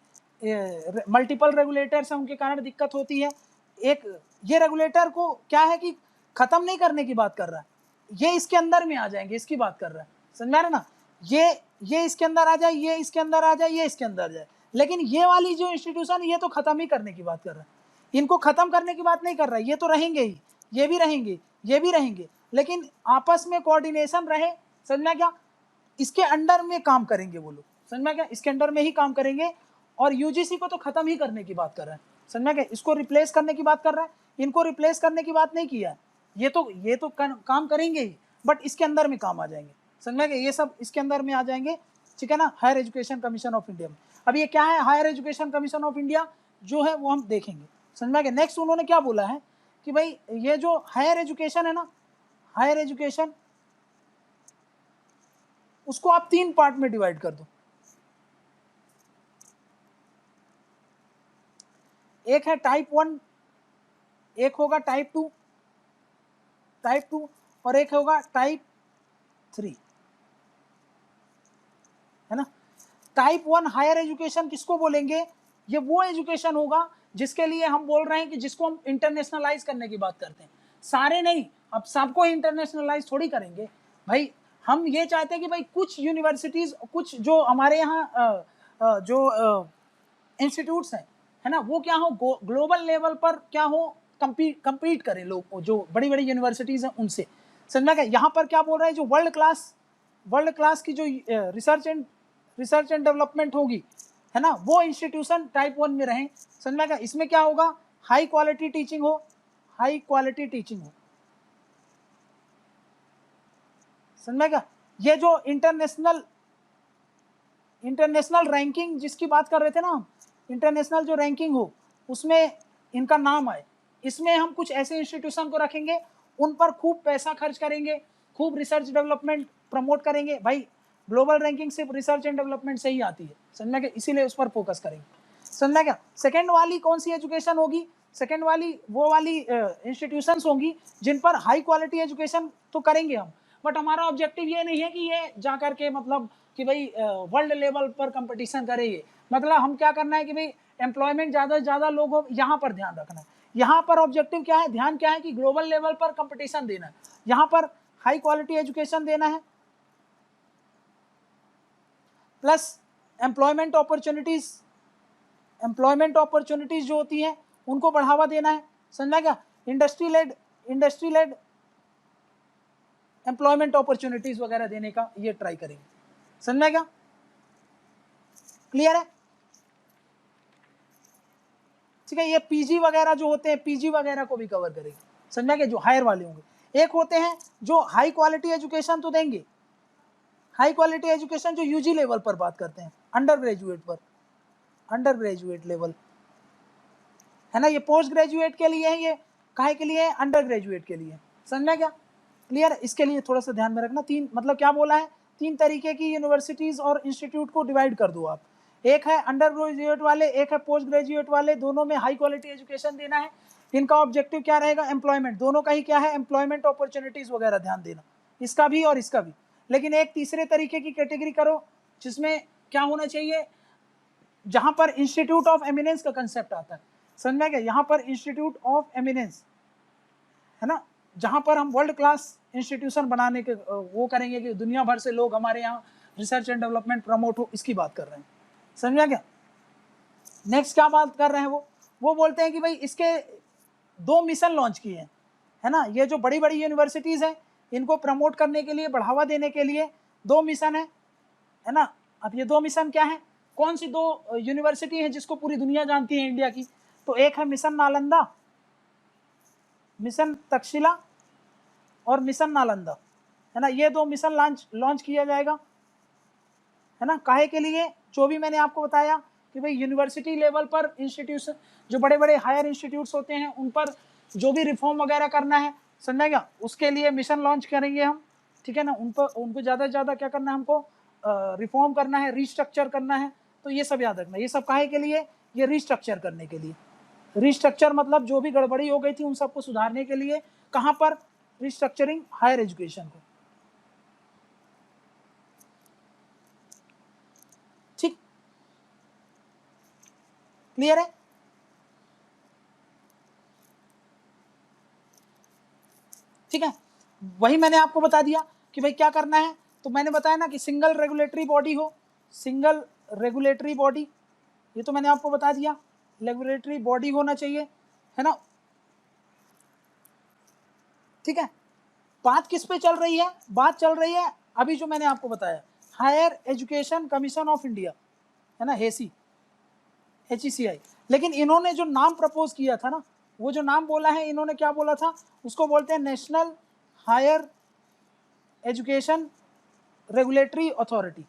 Speaker 1: मल्टीपल रेगुलेटर्स हैं, उनके कारण दिक्कत होती है। एक ये रेगुलेटर को क्या है कि खत्म नहीं करने की बात कर रहा है, ये इसके अंदर में आ जाएंगे, इसकी बात कर रहा है, समझ में आ रहा है ना, ये इसके अंदर आ जाए, ये इसके अंदर आ जाए, ये इसके अंदर जाए। लेकिन ये वाली जो इंस्टीट्यूशन, ये तो खत्म ही करने की बात कर रहा है, इनको खत्म करने की बात नहीं कर रहा है, ये तो रहेंगे ही, ये भी रहेंगे, ये भी रहेंगे, लेकिन आपस में कोऑर्डिनेशन रहे, समझ में क्या, इसके अंडर में काम करेंगे वो लोग, समझ में क्या, इसके अंडर में ही काम करेंगे। और UGC को तो खत्म ही करने की बात कर रहा है, समझ में क्या, इसको रिप्लेस करने की बात कर रहा है, इनको रिप्लेस करने की बात नहीं किया है, ये तो काम करेंगे ही, बट इसके अंदर में काम आ जाएंगे, समझ में क्या, ये सब इसके अंदर में आ जाएंगे, ठीक है ना, higher education commission of India में। अब ये क्या है, higher education commission of India जो है वो हम देखेंगे, समझ में क्या। नेक्स्ट उन्होंने क्या बोला है कि भाई ये जो हायर एजुकेशन है ना, हायर एजुकेशन, उसको आप 3 पार्ट में डिवाइड कर दो, एक है टाइप 1, एक होगा टाइप 2, और एक होगा टाइप 3, है ना। टाइप 1 हायर एजुकेशन किसको बोलेंगे, ये वो एजुकेशन होगा जिसके लिए हम बोल रहे हैं कि जिसको हम इंटरनेशनलाइज करने की बात करते हैं, सारे नहीं, अब सबको इंटरनेशनलाइज थोड़ी करेंगे भाई। हम ये चाहते हैं कि भाई कुछ यूनिवर्सिटीज, कुछ जो हमारे यहाँ जो इंस्टीट्यूट्स हैं, है ना, वो क्या हो, ग्लोबल लेवल पर क्या हो, कंपीट करें लोग, जो बड़ी बड़ी यूनिवर्सिटीज हैं उनसे, समझना क्या। यहाँ पर क्या बोल रहे हैं, जो वर्ल्ड क्लास की जो रिसर्च एंड डेवलपमेंट होगी, है ना, वो इंस्टीट्यूशन टाइप 1 में रहें, समझ में क्या। इसमें क्या होगा, हाई क्वालिटी टीचिंग हो, हाई क्वालिटी टीचिंग हो, समझ में क्या। ये जो इंटरनेशनल रैंकिंग जिसकी बात कर रहे थे ना हम, इंटरनेशनल जो रैंकिंग हो उसमें इनका नाम आए, इसमें हम कुछ ऐसे इंस्टीट्यूशन को रखेंगे, उन पर खूब पैसा खर्च करेंगे, खूब रिसर्च डेवलपमेंट प्रमोट करेंगे। भाई ग्लोबल रैंकिंग सिर्फ रिसर्च एंड डेवलपमेंट से ही आती है, समझना क्या, इसीलिए उस पर फोकस करेंगे, समझना क्या। सेकेंड वाली कौन सी एजुकेशन होगी, सेकेंड वाली वो वाली इंस्टीट्यूशंस होंगी जिन पर हाई क्वालिटी एजुकेशन तो करेंगे हम, बट हमारा ऑब्जेक्टिव ये नहीं है कि ये जा करके मतलब कि भाई वर्ल्ड लेवल पर कंपटीशन करे, ये मतलब हम क्या करना है कि भाई एम्प्लॉयमेंट ज़्यादा से ज़्यादा लोग हो, यहाँ पर ध्यान रखना है। यहाँ पर ऑब्जेक्टिव क्या है, ध्यान क्या है कि ग्लोबल लेवल पर कंपटीशन देना है, यहाँ पर हाई क्वालिटी एजुकेशन देना है, प्लस एम्प्लॉयमेंट अपॉर्चुनिटीज जो होती हैं उनको बढ़ावा देना है, समझना क्या। इंडस्ट्री लेड एम्प्लॉयमेंट अपॉर्चुनिटीज वगैरह देने का ये ट्राई करेंगे। समझ में क्या? क्लियर है? ठीक है, ये पीजी वगैरह जो होते हैं, पीजी वगैरह को भी कवर करेंगे। समझ में क्या? जो हायर वाले होंगे। एक होते हैं जो हाई क्वालिटी एजुकेशन तो देंगे, हाई क्वालिटी एजुकेशन जो यूजी लेवल पर बात करते हैं, अंडर ग्रेजुएट पर, अंडर ग्रेजुएट लेवल है ना। ये पोस्ट ग्रेजुएट के लिए है, ये काहे के लिए है? अंडर ग्रेजुएट के लिए। समझ में क्या? क्लियर है? इसके लिए थोड़ा सा ध्यान में रखना। तीन मतलब क्या बोला है, तीन तरीके की यूनिवर्सिटीज और इंस्टीट्यूट को डिवाइड कर दो आप। एक है अंडर ग्रेजुएट वाले, एक है पोस्ट ग्रेजुएट वाले, दोनों में हाई क्वालिटी एजुकेशन देना है। इनका ऑब्जेक्टिव क्या रहेगा? एम्प्लॉयमेंट, दोनों का ही क्या है? एम्प्लॉयमेंट अपॉर्चुनिटीज वगैरह ध्यान देना, इसका भी और इसका भी। लेकिन एक तीसरे तरीके की कैटेगरी करो जिसमें क्या होना चाहिए, जहां पर इंस्टीट्यूट ऑफ एमिनेंस का कंसेप्ट आता है। समझ में क्या? यहां पर इंस्टीट्यूट ऑफ एमिनेंस है ना, जहां पर हम वर्ल्ड क्लास इंस्टीट्यूशन बनाने के वो करेंगे कि दुनिया भर से लोग हमारे यहाँ रिसर्च एंड डेवलपमेंट प्रमोट हो, इसकी बात कर रहे हैं। समझा क्या? नेक्स्ट क्या बात कर रहे हैं वो बोलते हैं कि भाई इसके 2 मिशन लॉन्च किए हैं, है ना। ये जो बड़ी बड़ी यूनिवर्सिटीज हैं इनको प्रमोट करने के लिए, बढ़ावा देने के लिए 2 मिशन है ना। अब ये 2 मिशन क्या है? कौन सी 2 यूनिवर्सिटी हैं जिसको पूरी दुनिया जानती है इंडिया की? तो एक है मिशन नालंदा, मिशन तक्षशिला और मिशन नालंदा, है ना। ये 2 मिशन लॉन्च किया जाएगा, है ना। काहे के लिए? जो भी मैंने आपको बताया कि भाई यूनिवर्सिटी लेवल पर इंस्टीट्यूशन, जो बड़े बड़े हायर इंस्टीट्यूट्स होते हैं उन पर जो भी रिफॉर्म वगैरह करना है, समझेगा, उसके लिए मिशन लॉन्च करेंगे हम। ठीक है ना। उन पर उनको ज़्यादा से ज़्यादा क्या करना है, हमको रिफॉर्म करना है, रिस्ट्रक्चर करना है। तो ये सब याद रखना। ये सब काहे के लिए? ये रिस्ट्रक्चर करने के लिए। रिस्ट्रक्चर मतलब जो भी गड़बड़ी हो गई थी उन सबको सुधारने के लिए। कहाँ पर? रिस्ट्रक्चरिंग हायर एजुकेशन को। ठीक, क्लियर है? ठीक है, वही मैंने आपको बता दिया कि भाई क्या करना है। तो मैंने बताया ना कि सिंगल रेगुलेटरी बॉडी हो, सिंगल रेगुलेटरी बॉडी, ये तो मैंने आपको बता दिया, रेगुलेटरी बॉडी होना चाहिए, है ना। ठीक है, बात किस पे चल रही है? बात चल रही है अभी जो मैंने आपको बताया, higher education commission of India, है ना, हेसी, HECI। लेकिन इन्होंने जो नाम प्रपोज किया था ना, वो जो नाम बोला है इन्होंने, क्या बोला था? उसको बोलते हैं national higher education regulatory authority,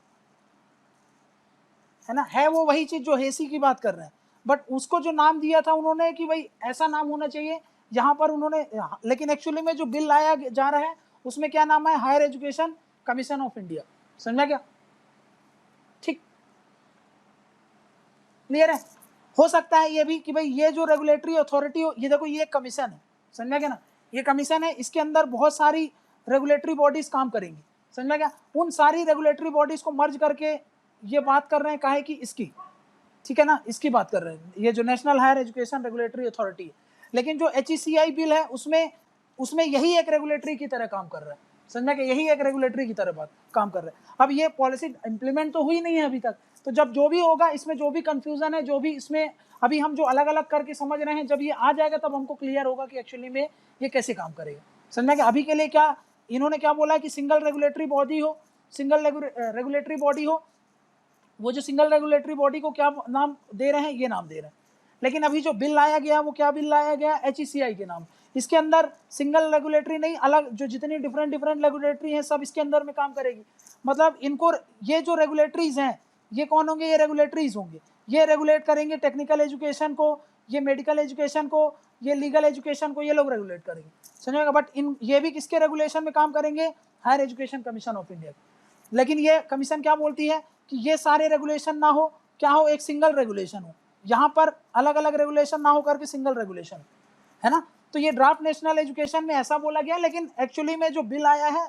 Speaker 1: है ना। है वो वही चीज जो हेसी की बात कर रहे हैं, बट उसको जो नाम दिया था उन्होंने कि भाई ऐसा नाम होना चाहिए यहाँ पर उन्होंने, लेकिन एक्चुअली में जो बिल लाया जा रहा है उसमें क्या नाम है? Higher education commission of India. समझा क्या? ठीक, क्लियर है? हो सकता है ये भी कि भाई ये जो रेगुलेटरी अथॉरिटी हो, ये देखो ये कमीशन है, समझा क्या ना, ये कमीशन है, इसके अंदर बहुत सारी रेगुलेटरी बॉडीज काम करेंगी। समझा क्या? उन सारी रेगुलेटरी बॉडीज को मर्ज करके ये बात कर रहे हैं, काहे की? इसकी, ठीक है ना, इसकी बात कर रहे हैं, ये जो national higher education regulatory authority है। लेकिन जो HECI बिल है उसमें यही एक रेगुलेटरी की तरह काम कर रहा है। समझा कि यही एक रेगुलेटरी की तरह बात काम कर रहा है। अब ये पॉलिसी इंप्लीमेंट तो हुई नहीं है अभी तक, तो जब जो भी होगा इसमें, जो भी कंफ्यूजन है, जो भी इसमें अभी हम जो अलग अलग करके समझ रहे हैं, जब ये आ जाएगा तब हमको क्लियर होगा कि एक्चुअली में ये कैसे काम करेगा। समझा कि अभी के लिए क्या इन्होंने क्या बोला कि सिंगल रेगुलेटरी बॉडी हो, सिंगल रेगुलेटरी बॉडी हो। वो जो सिंगल रेगुलेटरी बॉडी को क्या नाम दे रहे हैं? ये नाम दे रहे हैं। लेकिन अभी जो बिल लाया गया वो क्या बिल लाया गया? HECI के नाम। इसके अंदर सिंगल रेगुलेटरी नहीं, अलग जो जितनी डिफरेंट रेगुलेटरी हैं सब इसके अंदर में काम करेगी। मतलब इनको, ये जो रेगुलेटरीज हैं ये कौन होंगे? ये रेगुलेटरीज होंगे। ये रेगुलेट करेंगे टेक्निकल एजुकेशन को, ये मेडिकल एजुकेशन को, ये लीगल एजुकेशन को, ये लोग रेगुलेट करेंगे। समझेगा? बट इन ये भी किसके रेगुलेशन में काम करेंगे? Higher education commission of India. लेकिन ये कमीशन क्या बोलती है कि ये सारे रेगुलेशन ना हो, क्या हो? एक सिंगल रेगुलेशन हो, यहाँ पर अलग अलग रेगुलेशन ना हो करके सिंगल रेगुलेशन, है ना। तो ये ड्राफ्ट नेशनल एजुकेशन में ऐसा बोला गया, लेकिन एक्चुअली में जो बिल आया है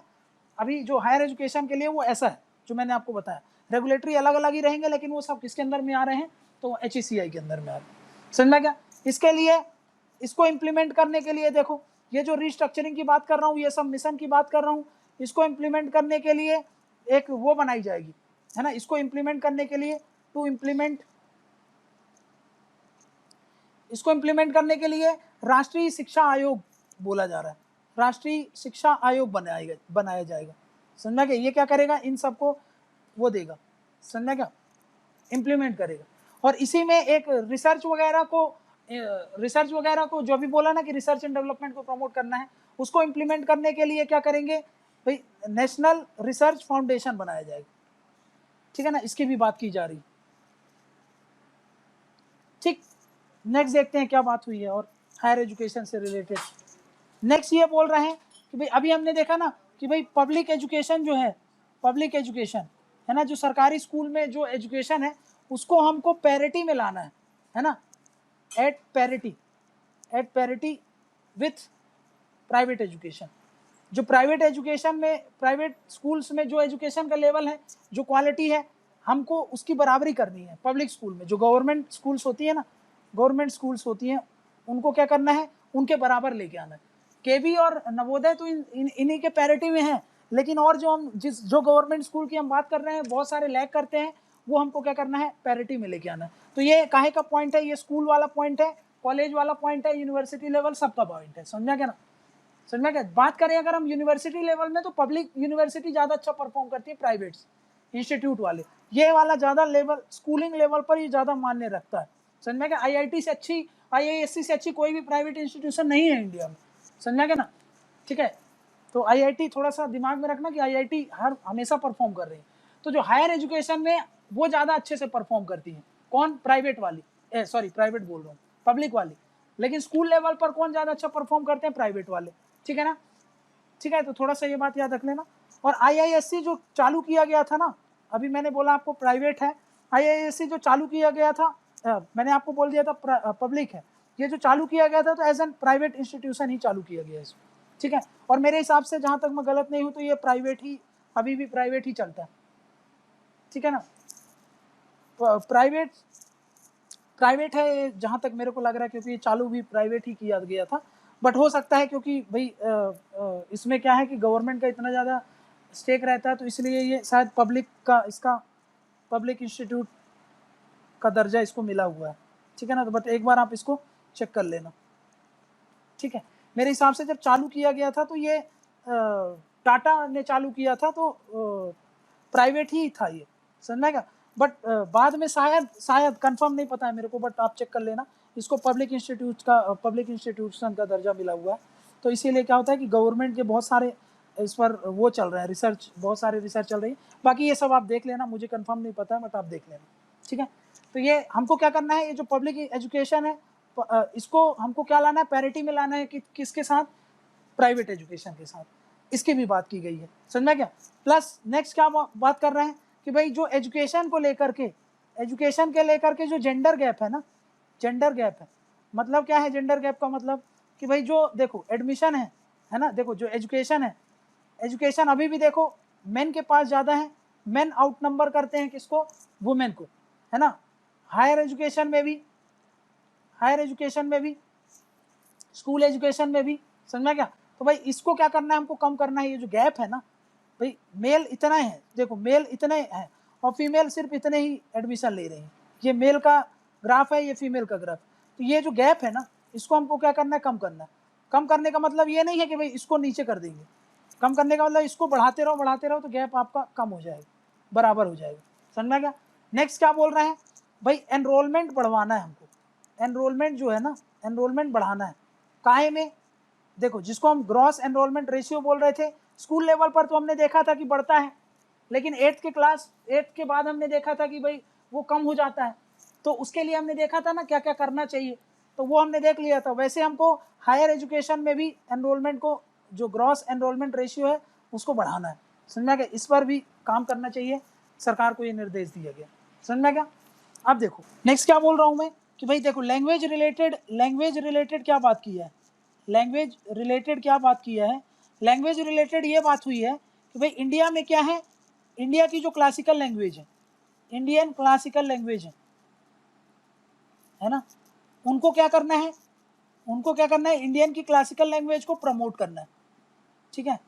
Speaker 1: अभी जो हायर एजुकेशन के लिए वो ऐसा है जो मैंने आपको बताया। रेगुलेटरी अलग अलग ही रहेंगे, लेकिन वो सब किसके अंदर में आ रहे हैं? तो HECI के अंदर में आ रहे हैं। समझना क्या? इसके लिए, इसको इम्प्लीमेंट करने के लिए देखो, ये जो रिस्ट्रक्चरिंग की बात कर रहा हूँ, ये सब मिशन की बात कर रहा हूँ, इसको इम्प्लीमेंट करने के लिए एक वो बनाई जाएगी, है ना। इसको इम्प्लीमेंट करने के लिए, टू इम्प्लीमेंट इसको इम्प्लीमेंट करने के लिए राष्ट्रीय शिक्षा आयोग बोला जा रहा है, राष्ट्रीय शिक्षा आयोग बनाया जाएगा। समझा क्या? ये क्या करेगा, इन सबको वो देगा, समझा क्या, इम्प्लीमेंट करेगा। और इसी में एक रिसर्च वगैरह को जो भी बोला ना कि रिसर्च एंड डेवलपमेंट को प्रमोट करना है, उसको इम्प्लीमेंट करने के लिए क्या करेंगे भाई, नेशनल रिसर्च फाउंडेशन बनाया जाएगा, ठीक है ना, इसकी भी बात की जा रही। ठीक, नेक्स्ट देखते हैं क्या बात हुई है और हायर एजुकेशन से रिलेटेड। नेक्स्ट ये बोल रहे हैं कि भाई अभी हमने देखा ना कि भाई पब्लिक एजुकेशन जो है, पब्लिक एजुकेशन है ना, जो सरकारी स्कूल में जो एजुकेशन है उसको हमको पैरिटी में लाना है ना, at parity with private education. जो प्राइवेट एजुकेशन में, प्राइवेट स्कूल्स में जो एजुकेशन का लेवल है, जो क्वालिटी है, हमको उसकी बराबरी करनी है पब्लिक स्कूल में। जो गवर्नमेंट स्कूल्स होती है ना, गवर्नमेंट स्कूल्स होती हैं, उनको क्या करना है, उनके बराबर लेके आना है। केवी और नवोदय तो इन्हीं के पैरिटी में है, लेकिन और जो गवर्नमेंट स्कूल की हम बात कर रहे हैं बहुत सारे लैग करते हैं, वो हमको क्या करना है, पैरिटी में लेके आना है। तो ये काहे का पॉइंट है, ये स्कूल वाला पॉइंट है, कॉलेज वाला पॉइंट है, यूनिवर्सिटी लेवल सबका पॉइंट है। समझा क्या ना, समझ में? बात करें अगर हम यूनिवर्सिटी लेवल में, तो पब्लिक यूनिवर्सिटी ज़्यादा अच्छा परफॉर्म करती है प्राइवेट इंस्टीट्यूट वाले। ये वाला ज़्यादा लेवल, स्कूलिंग लेवल पर ये ज़्यादा मान्य रखता है। समझ में? आईआईटी से अच्छी, आईआईएससी से अच्छी कोई भी प्राइवेट इंस्टीट्यूशन नहीं है इंडिया में। समझ में ना? ठीक है, तो आईआईटी थोड़ा सा दिमाग में रखना कि आईआईटी हमेशा परफॉर्म कर रही है। तो जो हायर एजुकेशन में वो ज़्यादा अच्छे से परफॉर्म करती है। कौन? प्राइवेट वाली, सॉरी प्राइवेट बोल रहा हूँ, पब्लिक वाली। लेकिन स्कूल लेवल पर कौन ज़्यादा अच्छा परफॉर्म करते हैं? प्राइवेट वाले। ठीक है ना? ठीक है, तो थोड़ा सा ये बात याद रख लेना। और आईआईएससी जो चालू किया गया था ना, अभी मैंने बोला आपको प्राइवेट है, आईआईएससी जो चालू किया गया था, मैंने आपको बोल दिया था पब्लिक है। ये जो चालू किया गया था तो एज एन प्राइवेट इंस्टीट्यूशन ही चालू किया गया इसको, ठीक है। और मेरे हिसाब से जहाँ तक मैं गलत नहीं हूँ तो ये प्राइवेट ही, अभी भी प्राइवेट ही चलता है, ठीक है ना। प्राइवेट है जहाँ तक मेरे को लग रहा है, क्योंकि ये चालू भी प्राइवेट ही किया गया था। बट हो सकता है क्योंकि भाई इसमें क्या है कि गवर्नमेंट का इतना ज़्यादा स्टेक रहता है, तो इसलिए ये शायद पब्लिक का, इसका पब्लिक इंस्टीट्यूट का दर्जा इसको मिला हुआ है, ठीक है ना। तो बट एक बार आप इसको चेक कर लेना, ठीक है। मेरे हिसाब से जब चालू किया गया था तो ये टाटा ने चालू किया था, तो प्राइवेट ही था ये, समझेगा। बट बाद में शायद कंफर्म नहीं पता है मेरे को, बट आप चेक कर लेना, इसको पब्लिक इंस्टीट्यूशन का दर्जा मिला हुआ है। तो इसीलिए क्या होता है कि गवर्नमेंट के बहुत सारे इस पर वो चल रहे हैं, रिसर्च, बहुत सारे रिसर्च चल रही है। बाकी ये सब आप देख लेना, मुझे कंफर्म नहीं पता है, बट आप देख लेना, ठीक है। तो ये हमको क्या करना है, ये जो पब्लिक एजुकेशन है इसको हमको क्या लाना है, पैरिटी में लाना है कि किसके साथ, प्राइवेट एजुकेशन के साथ। इसकी भी बात की गई है, समझ में क्या। प्लस नेक्स्ट क्या बात कर रहे हैं कि भाई जो एजुकेशन के लेकर के जो जेंडर गैप है ना, जेंडर गैप है, मतलब क्या है जेंडर गैप का मतलब कि भाई जो देखो एडमिशन है ना, देखो जो एजुकेशन है, एजुकेशन अभी भी देखो मेन के पास ज़्यादा है, मेन आउट नंबर करते हैं किसको, वुमेन को, है ना। हायर एजुकेशन में भी, स्कूल एजुकेशन में भी, समझा क्या। तो भाई इसको क्या करना है, हमको कम करना है, ये जो गैप है ना भाई, मेल इतना है, देखो मेल इतने हैं और फीमेल सिर्फ इतने ही एडमिशन ले रही हैं। ये मेल का ग्राफ है, ये फीमेल का ग्राफ। तो ये जो गैप है ना, इसको हमको क्या करना है, कम करना है। कम करने का मतलब ये नहीं है कि भाई इसको नीचे कर देंगे, कम करने का मतलब इसको बढ़ाते रहो तो गैप आपका कम हो जाएगा, बराबर हो जाएगा, समझ गया। नेक्स्ट क्या बोल रहे हैं भाई, एनरोलमेंट बढ़वाना है हमको, एनरोलमेंट जो है ना, एनरोलमेंट बढ़ाना है। काहे में, देखो जिसको हम ग्रॉस एनरोलमेंट रेशियो बोल रहे थे, स्कूल लेवल पर तो हमने देखा था कि बढ़ता है, लेकिन 8th के बाद हमने देखा था कि भाई वो कम हो जाता है। तो उसके लिए हमने देखा था ना क्या क्या करना चाहिए, तो वो हमने देख लिया था। वैसे हमको हायर एजुकेशन में भी एनरोलमेंट को, जो ग्रॉस एनरोलमेंट रेशियो है उसको बढ़ाना है, समझ में गया। इस पर भी काम करना चाहिए, सरकार को ये निर्देश दिया गया, समझ में गया। अब देखो नेक्स्ट क्या बोल रहा हूँ मैं कि भाई देखो लैंग्वेज रिलेटेड क्या बात की है, लैंग्वेज रिलेटेड ये बात हुई है कि भाई इंडिया में क्या है, इंडिया की जो क्लासिकल लैंग्वेज है, इंडियन क्लासिकल लैंग्वेज है ना, उनको क्या करना है, इंडियन की क्लासिकल लैंग्वेज को प्रमोट करना है, ठीक है,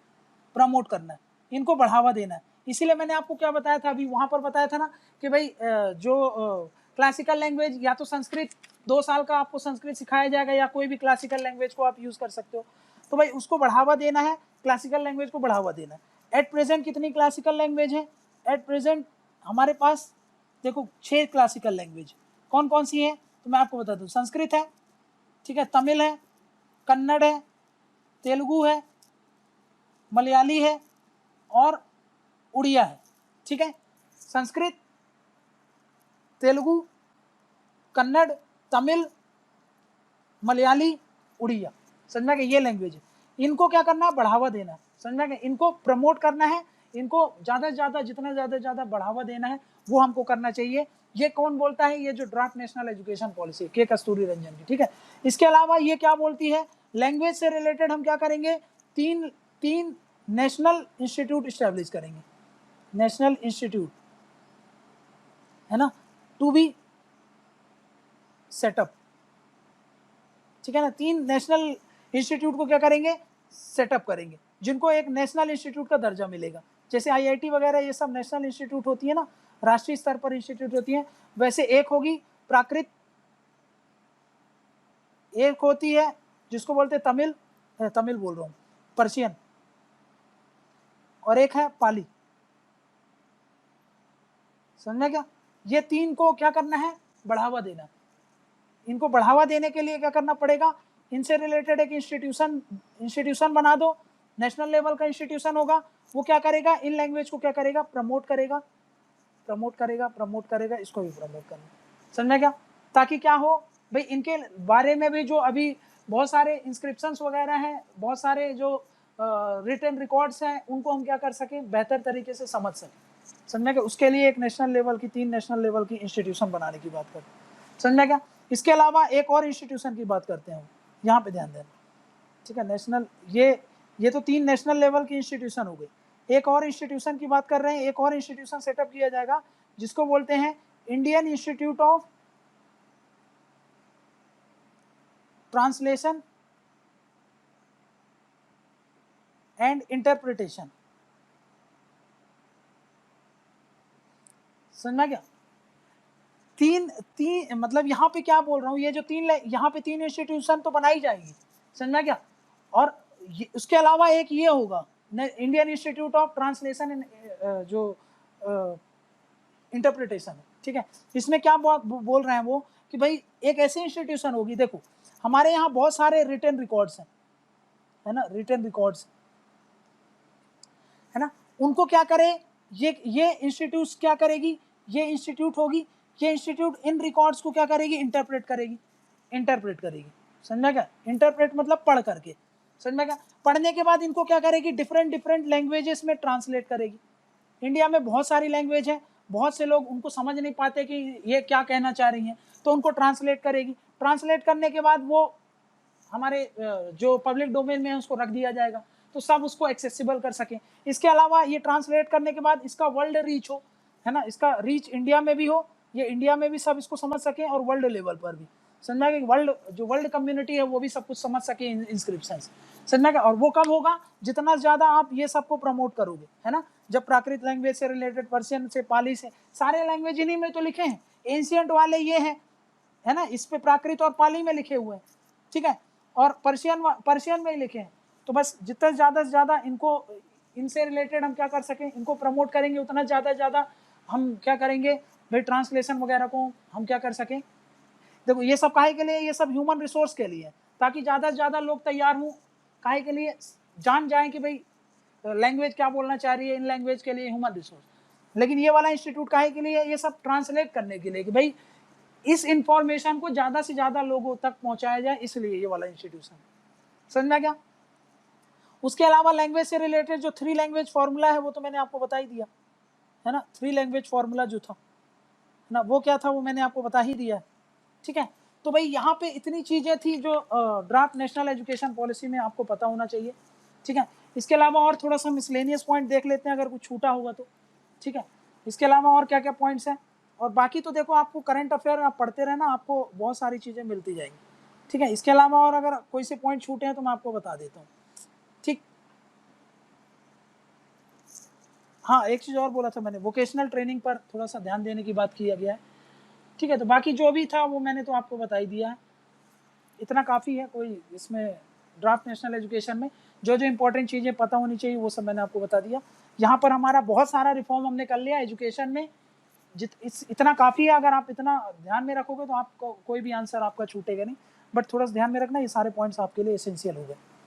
Speaker 1: प्रमोट करना है, इनको बढ़ावा देना है। इसीलिए मैंने आपको क्या बताया था, अभी वहाँ पर बताया था ना कि भाई जो क्लासिकल लैंग्वेज या तो संस्कृत 2 साल का आपको संस्कृत सिखाया जाएगा, या कोई भी क्लासिकल लैंग्वेज को आप यूज़ कर सकते हो। तो भाई उसको बढ़ावा देना है, क्लासिकल लैंग्वेज को बढ़ावा देना है। एट प्रेजेंट कितनी क्लासिकल लैंग्वेज है? एट प्रेजेंट हमारे पास देखो 6 क्लासिकल लैंग्वेज। कौन कौन सी है तो मैं आपको बता दूं। संस्कृत है, ठीक है, तमिल है, कन्नड़ है, तेलुगु है, मलयाली है और उड़िया है, ठीक है। संस्कृत, तेलुगु, कन्नड़, तमिल, मलयाली, उड़िया, समझा कि ये लैंग्वेज है। इनको क्या करना है? बढ़ावा देना है, समझा कि इनको प्रमोट करना है, इनको ज़्यादा से ज़्यादा, जितना ज़्यादा बढ़ावा देना है वो हमको करना चाहिए। ये कौन बोलता है? ये जो ड्राफ्ट नेशनल एजुकेशन पॉलिसी के कस्तूरी रंजन की, ठीक है। इसके अलावा ये क्या बोलती है? लैंग्वेज से रिलेटेड हम क्या करेंगे? तीन नेशनल इंस्टीट्यूट इस्टेब्लिश करेंगे, नेशनल इंस्टीट्यूट, है ना, टू बी सेटअप, ठीक है ना। 3 नेशनल इंस्टीट्यूट को क्या करेंगे? सेटअप करेंगे, जिनको एक नेशनल इंस्टीट्यूट का दर्जा मिलेगा। जैसे आईआईटी वगैरह ये सब नेशनल इंस्टीट्यूट होती है ना, राष्ट्रीय स्तर पर इंस्टीट्यूट होती है, वैसे एक होगी प्राकृत, एक होती है जिसको बोलते हैं तमिल बोल रहा हूँ, पर्शियन, और एक है पाली, समझना क्या? ये 3 को क्या करना है? बढ़ावा देना। इनको बढ़ावा देने के लिए क्या करना पड़ेगा? इनसे रिलेटेड एक इंस्टीट्यूशन बना दो, नेशनल लेवल का इंस्टीट्यूशन होगा। वो क्या करेगा? इन लैंग्वेज को क्या करेगा? प्रमोट करेगा, इसको भी प्रमोट करना, समझा क्या? ताकि क्या हो भाई, इनके बारे में भी जो अभी बहुत सारे इंस्क्रिप्शंस वगैरह हैं, बहुत सारे जो रिटन रिकॉर्ड्स हैं, उनको हम क्या कर सकें? बेहतर तरीके से समझ सकें, समझा क्या? उसके लिए एक नेशनल लेवल की 3 नेशनल लेवल की इंस्टीट्यूशन बनाने की बात करते हैं, समझा क्या? इसके अलावा एक और इंस्टीट्यूशन की बात करते हैं, यहाँ पे ध्यान देना, ठीक है। नेशनल, ये तो 3 नेशनल लेवल की इंस्टीट्यूशन हो गई। एक और इंस्टीट्यूशन की बात कर रहे हैं, एक और इंस्टीट्यूशन सेटअप किया जाएगा जिसको बोलते हैं Indian institute of translation and interpretation, समझना क्या? तीन मतलब यहाँ पे क्या बोल रहा हूँ, ये जो यहाँ पे 3 इंस्टीट्यूशन तो बनाई जाएगी, समझना क्या? और उसके अलावा एक ये होगा इंडियन इंस्टीट्यूट ऑफ ट्रांसलेशन जो इंटरप्रिटेशन, ठीक है। इसमें क्या बोल रहे हैं वो कि भाई एक ऐसी इंस्टीट्यूशन होगी, देखो हमारे यहाँ बहुत सारे रिटन रिकॉर्ड्स हैं, है ना, रिटन रिकॉर्ड्स, है ना। उनको क्या करे? ये इंस्टीट्यूट क्या करेगी? ये इंस्टीट्यूट होगी, ये इंस्टीट्यूट इन रिकॉर्ड्स को क्या करेगी? इंटरप्रेट करेगी, समझा क्या? इंटरप्रेट मतलब पढ़ करके, समझा क्या? पढ़ने के बाद इनको क्या करेगी? डिफरेंट लैंग्वेजेस में ट्रांसलेट करेगी। इंडिया में बहुत सारी लैंग्वेज है, बहुत से लोग उनको समझ नहीं पाते कि ये क्या कहना चाह रही हैं, तो उनको ट्रांसलेट करेगी। ट्रांसलेट करने के बाद वो हमारे जो पब्लिक डोमेन में है उसको रख दिया जाएगा, तो सब उसको एक्सेसिबल कर सकें। इसके अलावा ये ट्रांसलेट करने के बाद इसका वर्ल्ड रीच हो, है ना, इसका रीच इंडिया में भी हो, ये इंडिया में भी सब इसको समझ सकें और वर्ल्ड लेवल पर भी, समझा कि वर्ल्ड कम्युनिटी है वो भी सब कुछ समझ सके इंस्क्रिप्शन, समझा क्या? और वो कब होगा? जितना ज़्यादा आप ये सबको प्रमोट करोगे, है ना। जब प्राकृत लैंग्वेज से रिलेटेड, पर्शियन से, पाली से, सारे लैंग्वेज इन्हीं में तो लिखे हैं, एंशियंट वाले ये हैं, है ना, इस पे प्राकृत और पाली में लिखे हुए हैं, ठीक है, और पर्शियन में ही लिखे हैं। तो बस जितना ज़्यादा से ज़्यादा इनसे रिलेटेड हम क्या कर सकें, इनको प्रमोट करेंगे, उतना ज़्यादा हम क्या करेंगे भाई, ट्रांसलेशन वगैरह को हम क्या कर सकें। देखो ये सब काहे के लिए? ये सब ह्यूमन रिसोर्स के लिए, ताकि ज़्यादा से ज़्यादा लोग तैयार हों, काहे के लिए? जान जाएं कि भाई लैंग्वेज क्या बोलना चाह रही है, इन लैंग्वेज के लिए ह्यूमन रिसोर्स। लेकिन ये वाला इंस्टीट्यूट काहे के लिए? ये सब ट्रांसलेट करने के लिए, कि भाई इस इंफॉर्मेशन को ज़्यादा से ज़्यादा लोगों तक पहुँचाया जाए, इसलिए ये वाला इंस्टीट्यूशन, समझ में क्या? उसके अलावा लैंग्वेज से रिलेटेड जो 3 लैंग्वेज फॉर्मूला है वो तो मैंने आपको बता ही दिया, है ना। 3 लैंग्वेज फॉर्मूला जो था ना, वो क्या था वो मैंने आपको बता ही दिया, ठीक है। तो भाई यहाँ पे इतनी चीज़ें थी जो ड्राफ्ट नेशनल एजुकेशन पॉलिसी में आपको पता होना चाहिए, ठीक है। इसके अलावा और थोड़ा सा मिसलेनियस पॉइंट देख लेते हैं अगर कुछ छूटा होगा तो, ठीक है। इसके अलावा और क्या क्या पॉइंट्स हैं, और बाकी तो देखो आपको करंट अफेयर आप पढ़ते रहना, आपको बहुत सारी चीज़ें मिलती जाएंगी, ठीक है। इसके अलावा और अगर कोई से पॉइंट छूटे हैं तो मैं आपको बता देता हूँ, ठीक। हाँ, एक चीज़ और बोला था मैंने, वोकेशनल ट्रेनिंग पर थोड़ा सा ध्यान देने की बात किया गया है। ठीक है, तो बाकी जो भी था वो मैंने तो आपको बता ही दिया है, इतना काफ़ी है। कोई इसमें ड्राफ्ट नेशनल एजुकेशन में जो जो इंपॉर्टेंट चीज़ें पता होनी चाहिए वो सब मैंने आपको बता दिया। यहाँ पर हमारा बहुत सारा रिफॉर्म हमने कर लिया एजुकेशन में, इतना काफ़ी है। अगर आप इतना ध्यान में रखोगे तो आपको कोई भी आंसर आपका छूटेगा नहीं, बट थोड़ा सा ध्यान में रखना, ये सारे पॉइंट्स आपके लिए एसेंशियल हो गए।